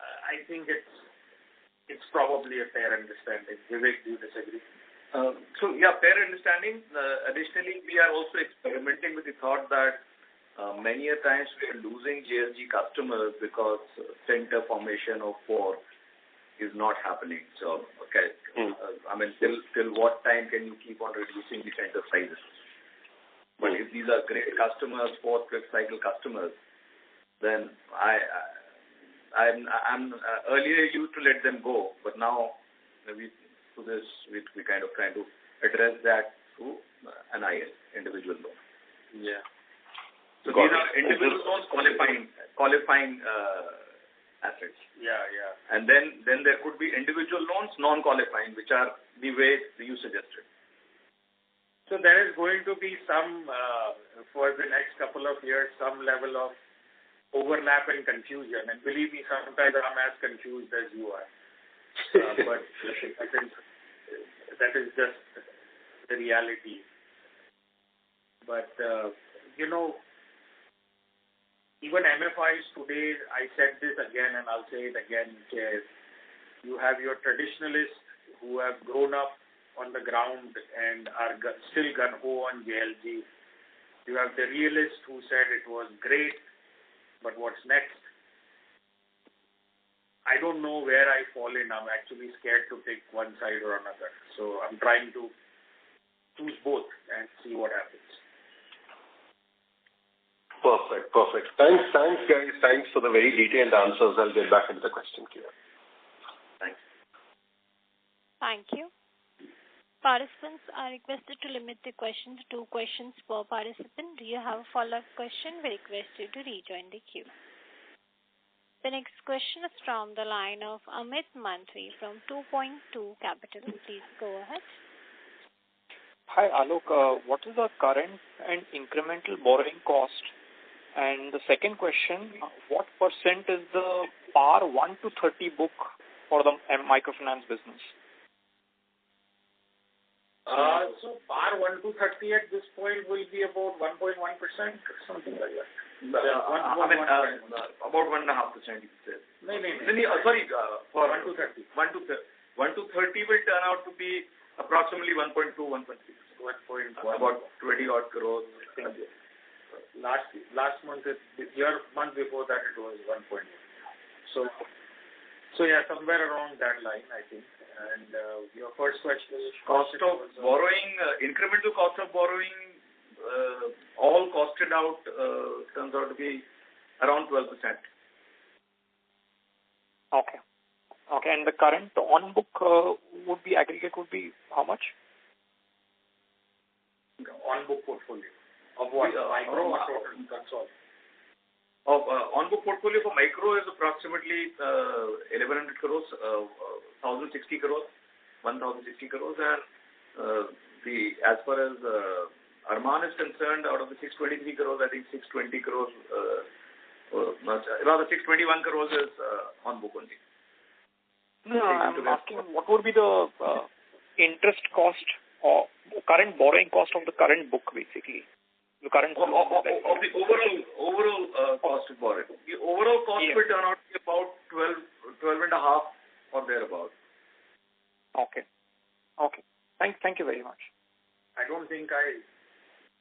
I think it's probably a fair understanding. Vivek, do you disagree? Fair understanding. Additionally, we are also experimenting with the thought that many a times we are losing JLG customers because center formation of 4 is not happening. So, till what time can you keep on reducing the center sizes? But if these are great customers, 4th, 5th cycle customers, then I'm earlier used to let them go, but now we kind of trying to address that through an IL, individual loan. Yeah. So these are individual loans qualifying assets. Yeah. And then there could be individual loans non-qualifying, which are the way you suggested. So there is going to be some, for the next couple of years, some level of overlap and confusion. And believe me, sometimes I'm as confused as you are. But that is just the reality. But, even MFIs today, I said this again and I'll say it again, you have your traditionalists who have grown up on the ground and are still gun-ho on JLG. You have the realists who said it was great, but what's next? I don't know where I fall in. I'm actually scared to pick one side or another. So I'm trying to choose both and see what happens. Perfect. Thanks guys. Thanks for the very detailed answers. I'll get back into the question queue. Thanks. Thank you. Participants are requested to limit the questions to 2 questions per participant. Do you have a follow-up question? We request you to rejoin the queue. The next question is from the line of Amit Mantri from 2.2 Capital. Please go ahead. Hi, Alok. What is the current and incremental borrowing cost? And the second question, what percent is the PAR 1 to 30 book for the microfinance business? So PAR 1 to 30 at this point will be about 1.1%, something like that. About 1.5%, you said. No. Sorry, for 1 to 30. 1 to 30 will turn out to be Approximately 1.2, 1.3. 1.1. About 20 odd crores. Last month, month before that, it was 1.1. So yeah, somewhere around that line, I think. And your first question is cost of borrowing, incremental cost of borrowing, all costed out, turns out to be around 12%. Okay. And the current on-book aggregate would be how much? On-book portfolio. Of what? Micro or total Concall? Of on-book portfolio for micro is approximately 1,100 crores, 1,060 crores, 1,060 crores. And as far as Arman is concerned, out of the 623 crores, I think 620 crores, rather 621 crores is on-book only. No, I'm asking what would be the interest cost or current borrowing cost of the current book, basically. The current of the overall cost of borrowing. The overall cost will turn out to be about 12 and a half or thereabout. Okay. Thank you very much. I don't think I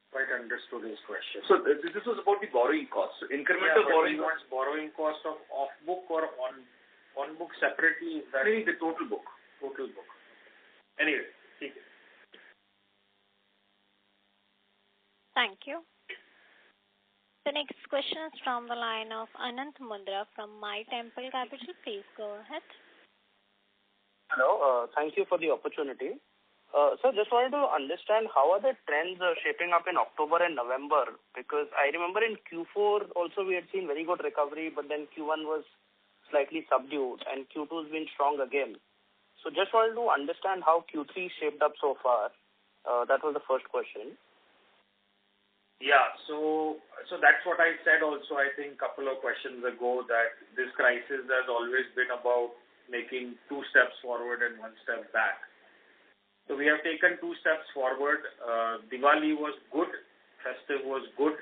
quite understood his question. So this was about the borrowing cost. So incremental borrowing cost of off-book or on-book separately? Is that the total book? Total book. Anyway, take it. Thank you. The next question is from the line of Anant Mundra from My Temple Capital. Please go ahead. Hello. Thank you for the opportunity. Sir, just wanted to understand how are the trends shaping up in October and November? Because I remember in Q4 also we had seen very good recovery, but then Q1 was slightly subdued and Q2 has been strong again. So just wanted to understand how Q3 shaped up so far. That was the first question. Yeah, so that's what I said also, I think, a couple of questions ago, that this crisis has always been about making 2 steps forward and 1 step back. So we have taken 2 steps forward. Diwali was good. Festive was good.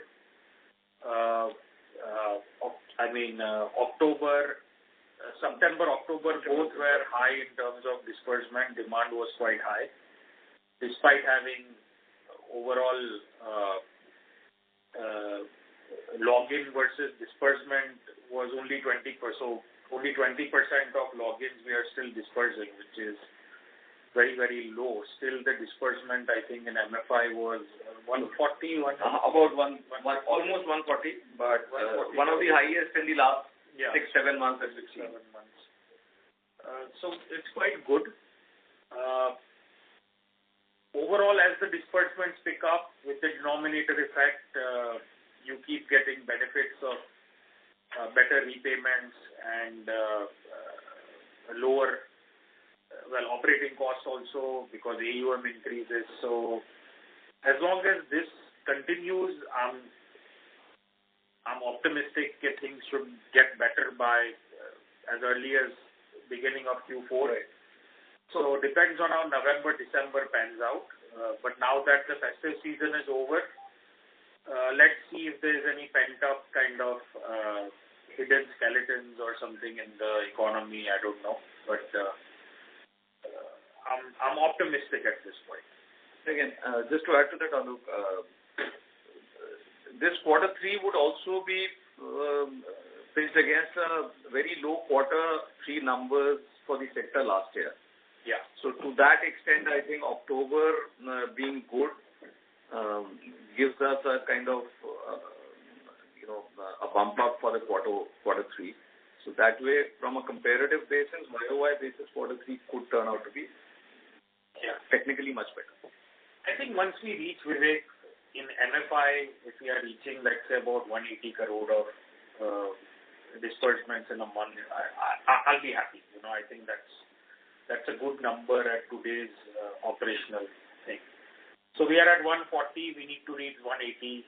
September, October, both were high in terms of disbursement. Demand was quite high. Despite having overall login versus disbursement was only 20%. So only 20% of logins we are still dispersing, which is very, very low. Still the disbursement, I think, in MFI was 140. Almost 140, but 140 one of the highest in the last 6-7 months that we've seen. 7 months. So it's quite good. Overall, as the disbursements pick up with the denominator effect, you keep getting benefits of better repayments and lower operating costs also, because AUM increases. So as long as this continues, I'm optimistic that things should get better by as early as beginning of Q4. Right. So depends on how November, December pans out. But now that the festive season is over, let's see if there's any pent-up kind of hidden skeletons or something in the economy. I don't know. But I'm optimistic at this point. Again, just to add to that, Anup, this quarter 3 would also be faced against a very low quarter 3 numbers for the sector last year. Yeah. So to that extent, I think October being good gives us a kind of a bump up for the quarter 3. So that way, from a comparative basis, YOY basis, quarter 3 could turn out to be technically much better. I think once we reach, Vivek, in MFI, if we are reaching, let's say, about 180 crore of disbursements in a month, I'll be happy. I think that's a good number at today's operational thing. So we are at 140. We need to reach 180.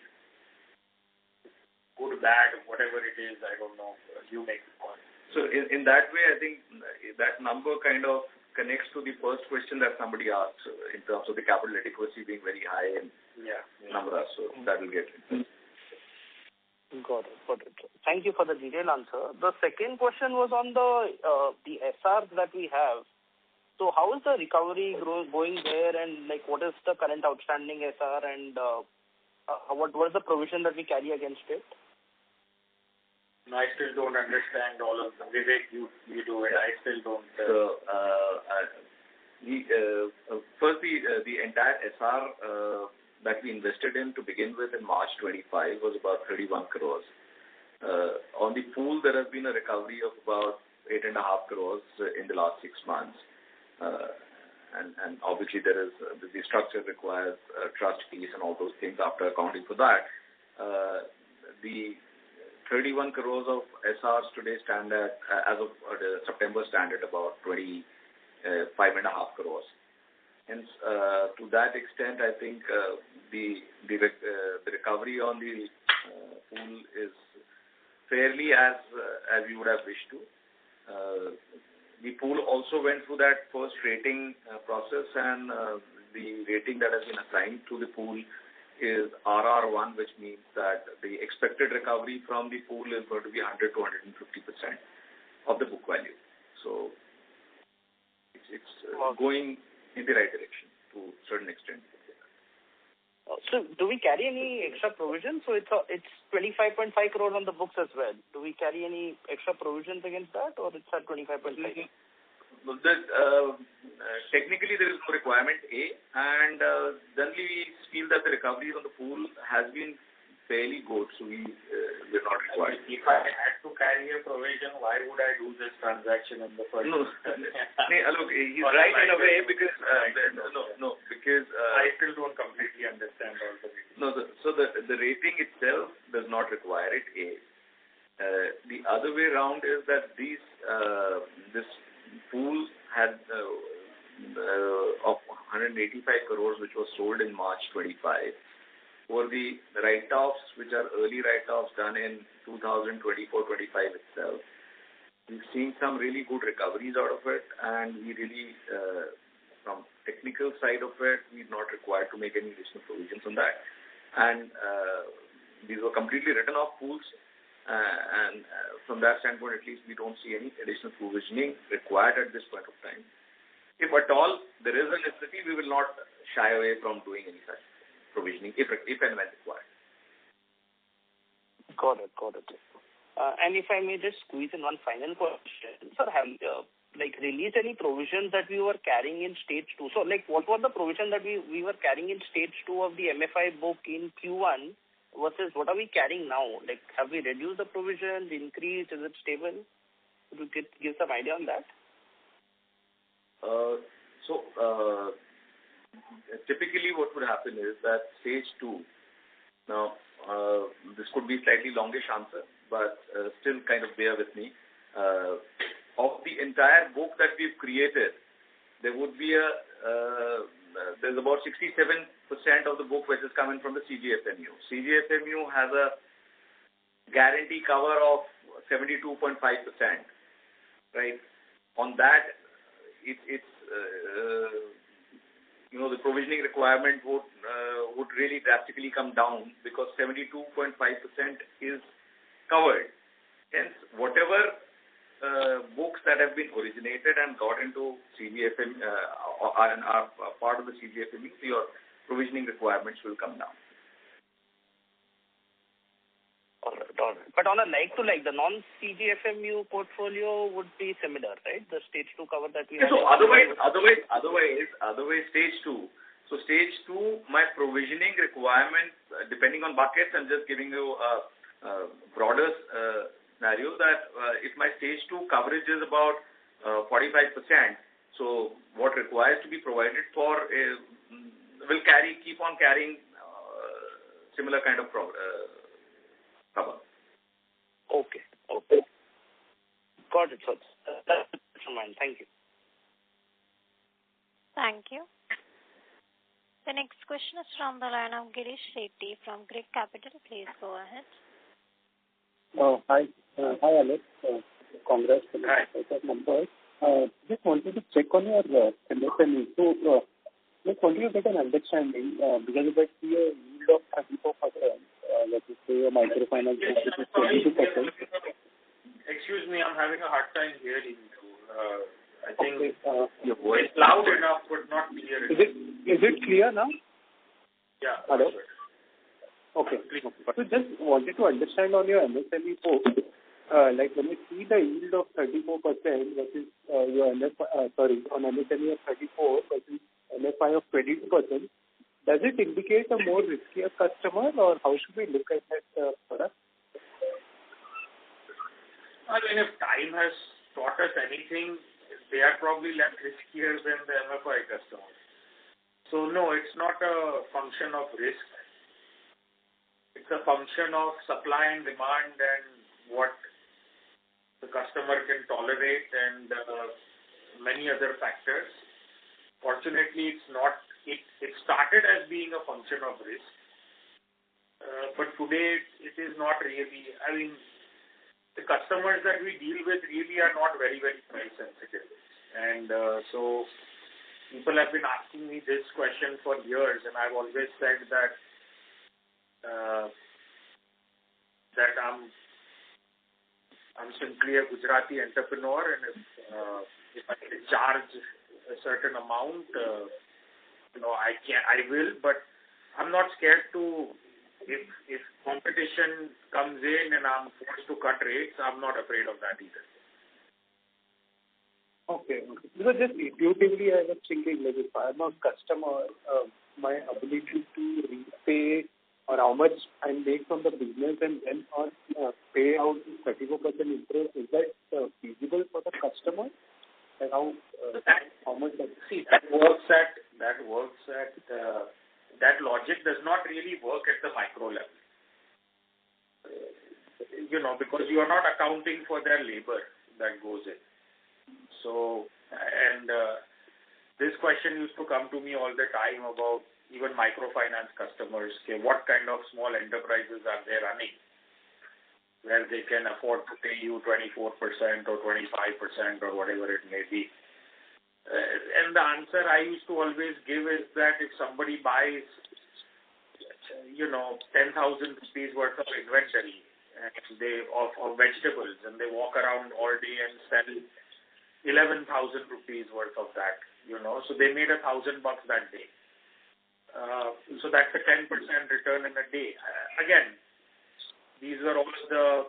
Good, bad, whatever it is, I don't know. You make the call. So in that way, I think that number kind of connects to the first question that somebody asked in terms of the capital adequacy being very high in Namra. So that will get it. Got it. Thank you for the detailed answer. The second question was on the SRs that we have. So how is the recovery going there, and like what is the current outstanding SR, and what was the provision that we carry against it? No, I still don't understand all of them. Vivek, you do it. I still don't. First, the entire SR that we invested in to begin with in March 25 was about 31 crores. On the pool, there has been a recovery of about 8.5 crores in the last 6 months. And obviously there is the structure requires trust fees and all those things. After accounting for that, the 31 crores of SRs today stand at, as of September, stand at about 25.5 crores. Hence, to that extent, I think the recovery on the pool is fairly as we would have wished to. The pool also went through that first rating process, and the rating that has been assigned to the pool is RR1, which means that the expected recovery from the pool is going to be 100 to 150% of the book value. So it's going in the right direction to a certain extent. So do we carry any extra provision? So it's 25.5 crores on the books as well. Do we carry any extra provisions against that, or it's at 25.5? Technically, there is no requirement A, and generally we feel that the recoveries on the pool has been fairly good, so we're not required. If I had to carry a provision, why would I do this transaction in the first place? Look, he's right in a way because because I still don't completely understand all the reasons. No, so the rating itself does not require it. The other way around is that this pool had of 185 crores, which was sold in March 25. For the write-offs, which are early write-offs done in 2024-25 itself, we've seen some really good recoveries out of it, and we really, from technical side of it, we're not required to make any additional provisions on that. And these were completely written off pools, and from that standpoint, at least, we don't see any additional provisioning required at this point of time. If at all there is a necessity, we will not shy away from doing any such provisioning if and when required. Got it. And if I may just squeeze in one final question, sir, have released any provisions that we were carrying in stage 2? So what was the provision that we were carrying in stage 2 of the MFI book in Q1 versus what are we carrying now? Have we reduced the provision, increased, is it stable? Could you give some idea on that? Typically what would happen is that stage 2, now this could be slightly longish answer, but still kind of bear with me. Of the entire book that we've created, there would be there's about 67% of the book which is coming from the CGFMU. CGFMU has a guarantee cover of 72.5%, right? On that, it's the provisioning requirement would really drastically come down because 72.5% is covered. Hence, whatever books that have been originated and got into CGFM and are part of the CGFMU, your provisioning requirements will come down. All right. But on a like-to-like, the non-CGFMU portfolio would be similar, right? The stage 2 cover that we have. So otherwise, stage 2. So stage 2, my provisioning requirement, depending on buckets, I'm just giving you a broader scenario that if my stage 2 coverage is about 45%, so what requires to be provided for will keep on carrying similar kind of cover. Okay. Got it, sir. That's from mine. Thank you. Thank you. The next question is from the line of Girish Shetty from Grid Capital. Please go ahead. Hi, Alex. Congrats for the set of numbers. Just wanted to check on your MSME. So, just wanted to get an understanding because if I see a yield of 34%, let's say a microfinance book which is 22%. Excuse me, I'm having a hard time hearing you. I think your voice it's loud enough, but not clear enough. Is it clear now? Yeah. Hello? Okay. So just wanted to understand on your MSME book, like when you see the yield of 34% versus your on MSME of 34 versus MFI of 22%, does it indicate a more riskier customer, or how should we look at that product? I mean, if time has taught us anything, they are probably less riskier than the MFI customers. So no, it's not a function of risk. It's a function of supply and demand and what the customer can tolerate and many other factors. Fortunately, it's not. It started as being a function of risk, but today it is not really. I mean, the customers that we deal with really are not very, very price sensitive, and so people have been asking me this question for years, and I've always said that I'm simply a Gujarati entrepreneur, and if I can charge a certain amount, I will, but I'm not scared to. If competition comes in and I'm forced to cut rates, I'm not afraid of that either. Okay. Because just intuitively, I was thinking, like, if I'm a customer, my ability to repay or how much I make from the business and then pay out 34% interest, is that feasible for the customer? And how much? That logic does not really work at the micro level. Because you are not accounting for their labor that goes in. So, and this question used to come to me all the time about even microfinance customers. Okay, what kind of small enterprises are they running where they can afford to pay you 24% or 25% or whatever it may be? And the answer I used to always give is that if somebody buys, 10,000 rupees worth of inventory and of vegetables, and they walk around all day and sell 11,000 rupees worth of that, so they made $1,000 that day. So that's a 10% return in a day. Again, these are all the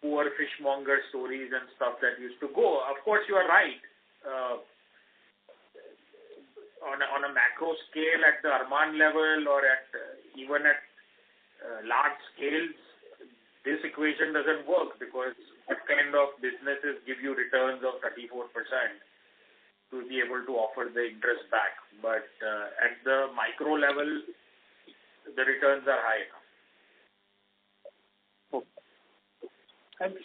poor fishmonger stories and stuff that used to go. Of course, you are right. On a macro scale at the Arman level or even at large scales, this equation doesn't work, because what kind of businesses give you returns of 34% to be able to offer the interest back? But at the micro level, the returns are high enough. And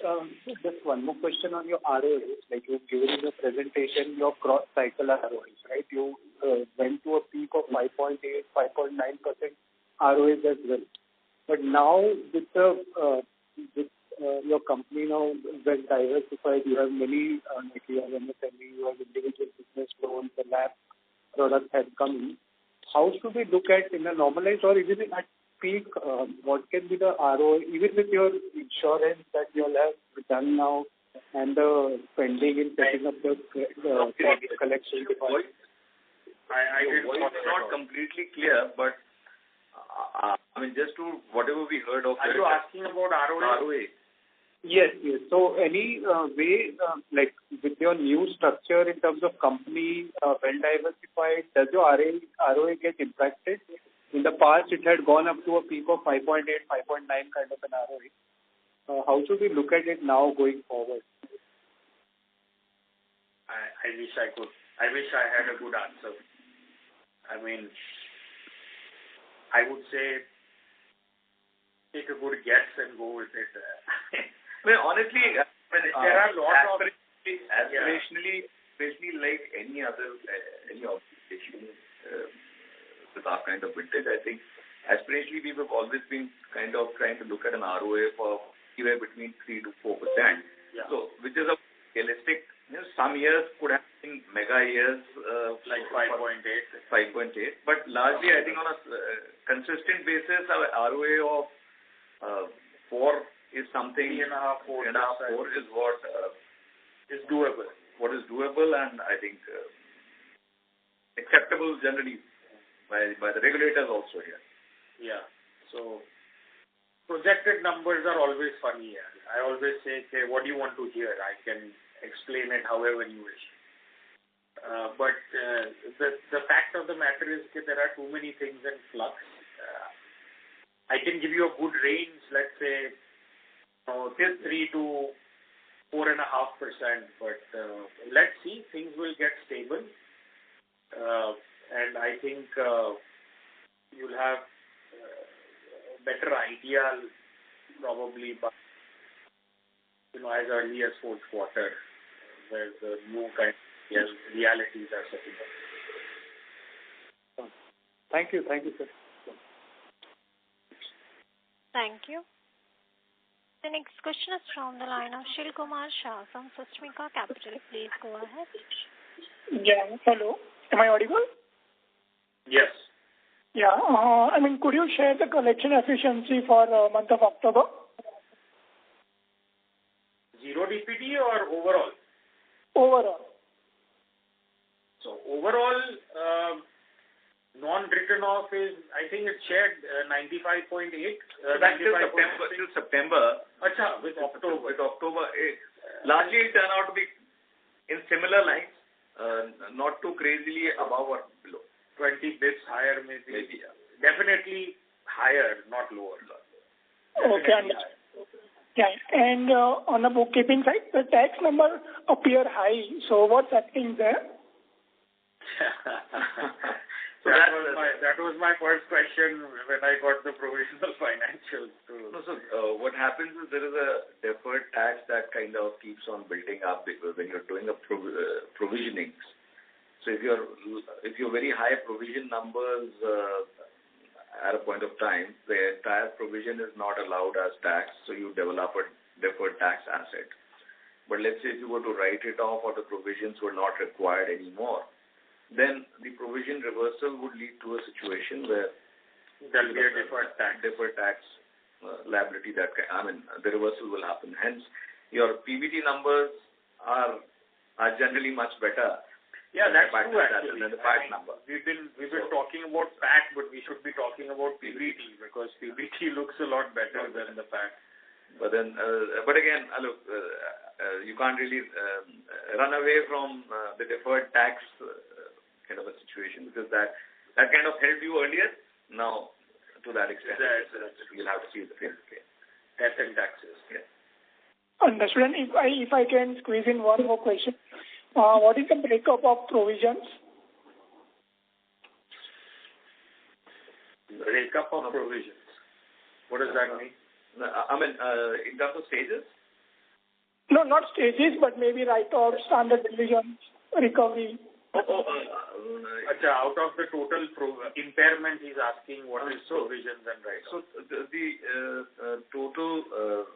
just one more question on your ROAs. Like you've given in the presentation, your cross-cycle ROAs, right? You went to a peak of 5.8, 5.9% ROAs as well. But now with your company now well diversified, you have many, like you have MSME, you have individual business loans, the LAP product has come in. How should we look at in a normalized or even at peak, what can be the ROA, even with your insurance that you all have done now and the spending in setting up the collection department? It's not completely clear, but I mean, just to whatever we heard of. Are you asking about ROA? Yes. So any way, like with your new structure in terms of company, well diversified, does your ROA get impacted? In the past, it had gone up to a peak of 5.8, 5.9 kind of an ROA. How should we look at it now going forward? I wish I could. I wish I had a good answer. I mean, I would say take a good guess and go with it. Well, honestly, there are lots of aspirationally, especially like any organization with our kind of vintage, I think aspirationally we have always been kind of trying to look at an ROA for anywhere between 3 to 4%. Yeah. So, which is a realistic. Some years could have been mega years like 5.8. But largely, I think on a consistent basis, our ROA of 4 is something. 3.5, 4 is what is doable. what is doable and I think acceptable generally by the regulators also here. Yeah. So projected numbers are always funny. Yeah. I always say, okay, what do you want to hear? I can explain it however you wish. But the fact of the matter is that there are too many things in flux. I can give you a good range, let's say, 3 to 4.5%, but let's see, things will get stable. And I think you'll have a better idea probably by, as early as fourth quarter, where the new kind of realities are setting up. Thank you, sir. Thank you. The next question is from the line of Shil Kumar Shah from Susmika Capital. Please go ahead. Yeah, hello. Am I audible? Yes. Yeah, could you share the collection efficiency for month of October? Zero DPD or overall? Overall. So overall, non-written off is, I think it's shared 95.8. That's till September. Achha, with October. With October, largely it turned out to be in similar lines, not too crazily above or below. 20 bits higher maybe. Yeah. Definitely higher, not lower. Okay, understood. Yeah, and on the bookkeeping side, the tax number appear high. So what's happening there? That was my first question when I got the provisional financials. What happens is there is a deferred tax that kind of keeps on building up because when you're doing a provisioning. So if you're very high provision numbers at a point of time, the entire provision is not allowed as tax, so you develop a deferred tax asset. But let's say if you were to write it off or the provisions were not required anymore, then the provision reversal would lead to a situation where there will be a deferred tax liability the reversal will happen. Hence, your PBT numbers are generally much better. Yeah, that's true actually. Than the PAT number. We've been talking about PAT, but we should be talking about PBT because PBT looks a lot better than the PAT. But then, again, look, you can't really run away from the deferred tax kind of a situation because that kind of helped you earlier. Now, to that extent, you'll have to see the same thing. Death and taxes. Yeah. Understood. And if I can squeeze in one more question, what is the breakup of provisions? Breakup of provisions. What does that mean? In terms of stages? No, not stages, but maybe write-off, standard provisions, recovery. Out of the total impairment, he's asking what is provisions and write-offs. So the total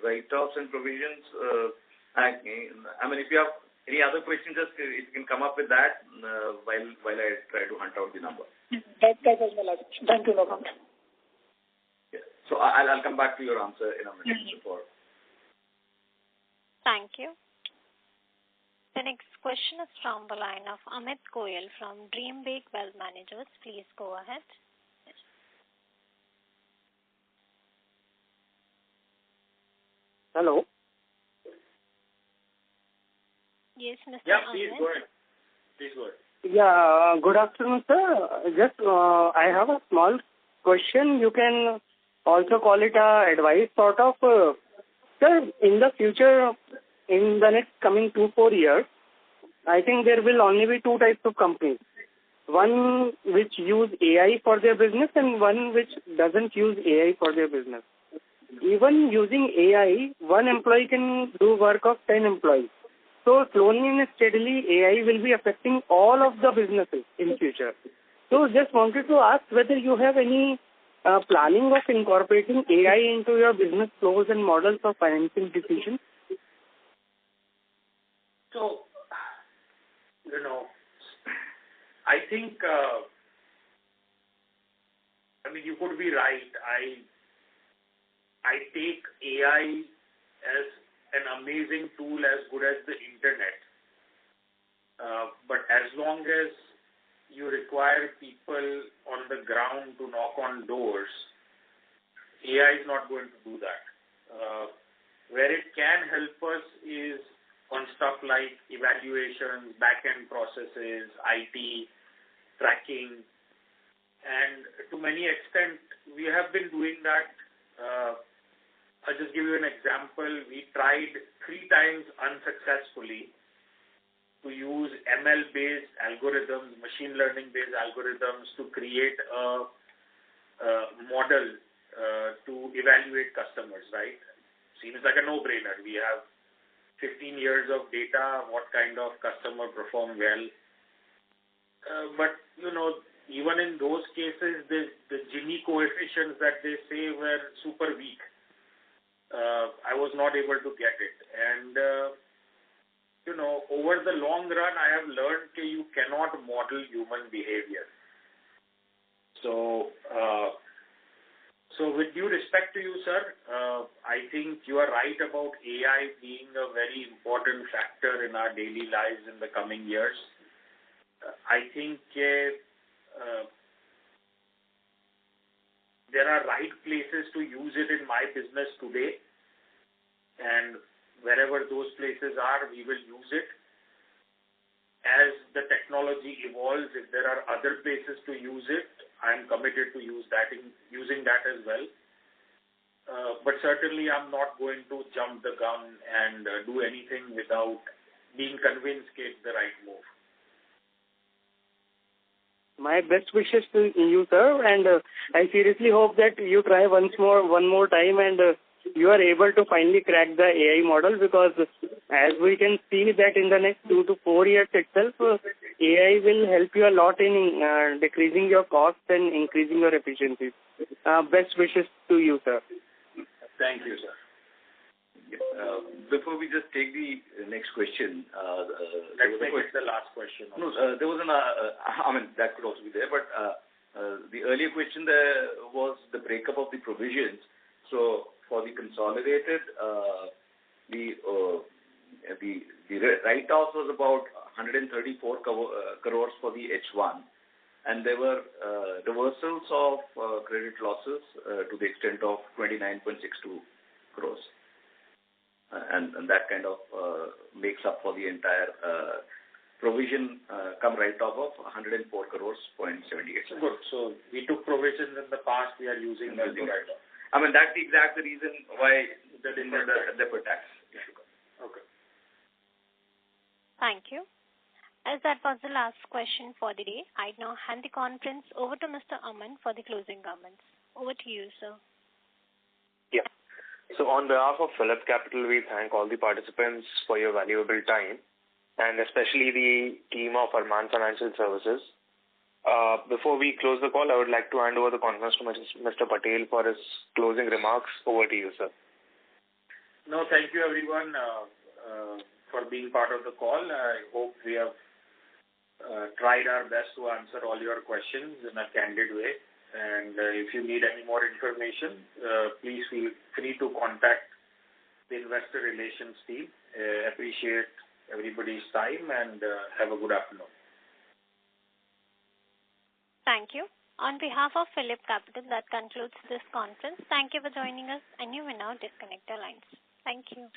write-offs and provisions, if you have any other questions, just if you can come up with that while I try to hunt out the number. That was my last question. Thank you, no problem. Yeah. So I'll come back to your answer in a minute. Before. Thank you. The next question is from the line of Amit Goyal from Dreambake Wealth Managers. Please go ahead. Hello. Yes, Mr. Yeah, Amit. please go ahead. Yeah, good afternoon, sir. Just I have a small question. You can also call it advice sort of. Sir, in the future, in the next coming 2-4 years, I think there will only be two types of companies. One which use AI for their business and one which doesn't use AI for their business. Even using AI, one employee can do work of 10 employees. So slowly and steadily, AI will be affecting all of the businesses in future. So just wanted to ask whether you have any planning of incorporating AI into your business flows and models of financing decisions. So, I think, you could be right. I take AI as an amazing tool as good as the internet. But as long as you require people on the ground to knock on doors, AI is not going to do that. Where it can help us is on stuff like evaluations, back-end processes, IT, tracking, and to many extent, we have been doing that. I'll just give you an example. We tried 3 times unsuccessfully to use ML-based algorithms, machine learning-based algorithms to create a model to evaluate customers, right? Seems like a no-brainer. We have 15 years of data, what kind of customer perform well. But, even in those cases, the Gini coefficients that they say were super weak. I was not able to get it. And, over the long run, I have learned that you cannot model human behavior. So with due respect to you, sir, I think you are right about AI being a very important factor in our daily lives in the coming years. I think there are right places to use it in my business today, and wherever those places are, we will use it. As the technology evolves, if there are other places to use it, I am committed to using that as well. But certainly I'm not going to jump the gun and do anything without being convinced it's the right move. My best wishes to you, sir, and I seriously hope that you try one more time, and you are able to finally crack the AI model, because as we can see that in the next 2 to 4 years itself, AI will help you a lot in decreasing your costs and increasing your efficiencies. Best wishes to you, sir. Thank you, sir. Before we just take the next question, let's make it the last question. No, there was that could also be there, but the earlier question there was the breakup of the provisions. So for the consolidated, the write-off was about 134 crores for the H1, and there were reversals of credit losses to the extent of 29.62 crores. And that kind of makes up for the entire provision come write-off of 104 crores, 0.78. Good. So we took provisions in the past, we are using the write-off. That's the exact reason why the deferred tax. Okay. Thank you. As that was the last question for the day, I now hand the conference over to Mr. Arman for the closing comments. Over to you, sir. Yeah. So on behalf of Phillip Capital, we thank all the participants for your valuable time, and especially the team of Arman Financial Services. Before we close the call, I would like to hand over the conference to Mr. Patel for his closing remarks. Over to you, sir. No, thank you everyone for being part of the call. I hope we have tried our best to answer all your questions in a candid way. And if you need any more information, please feel free to contact the investor relations team. Appreciate everybody's time, and have a good afternoon. Thank you. On behalf of Phillip Capital, that concludes this conference. Thank you for joining us, and you may now disconnect your lines. Thank you.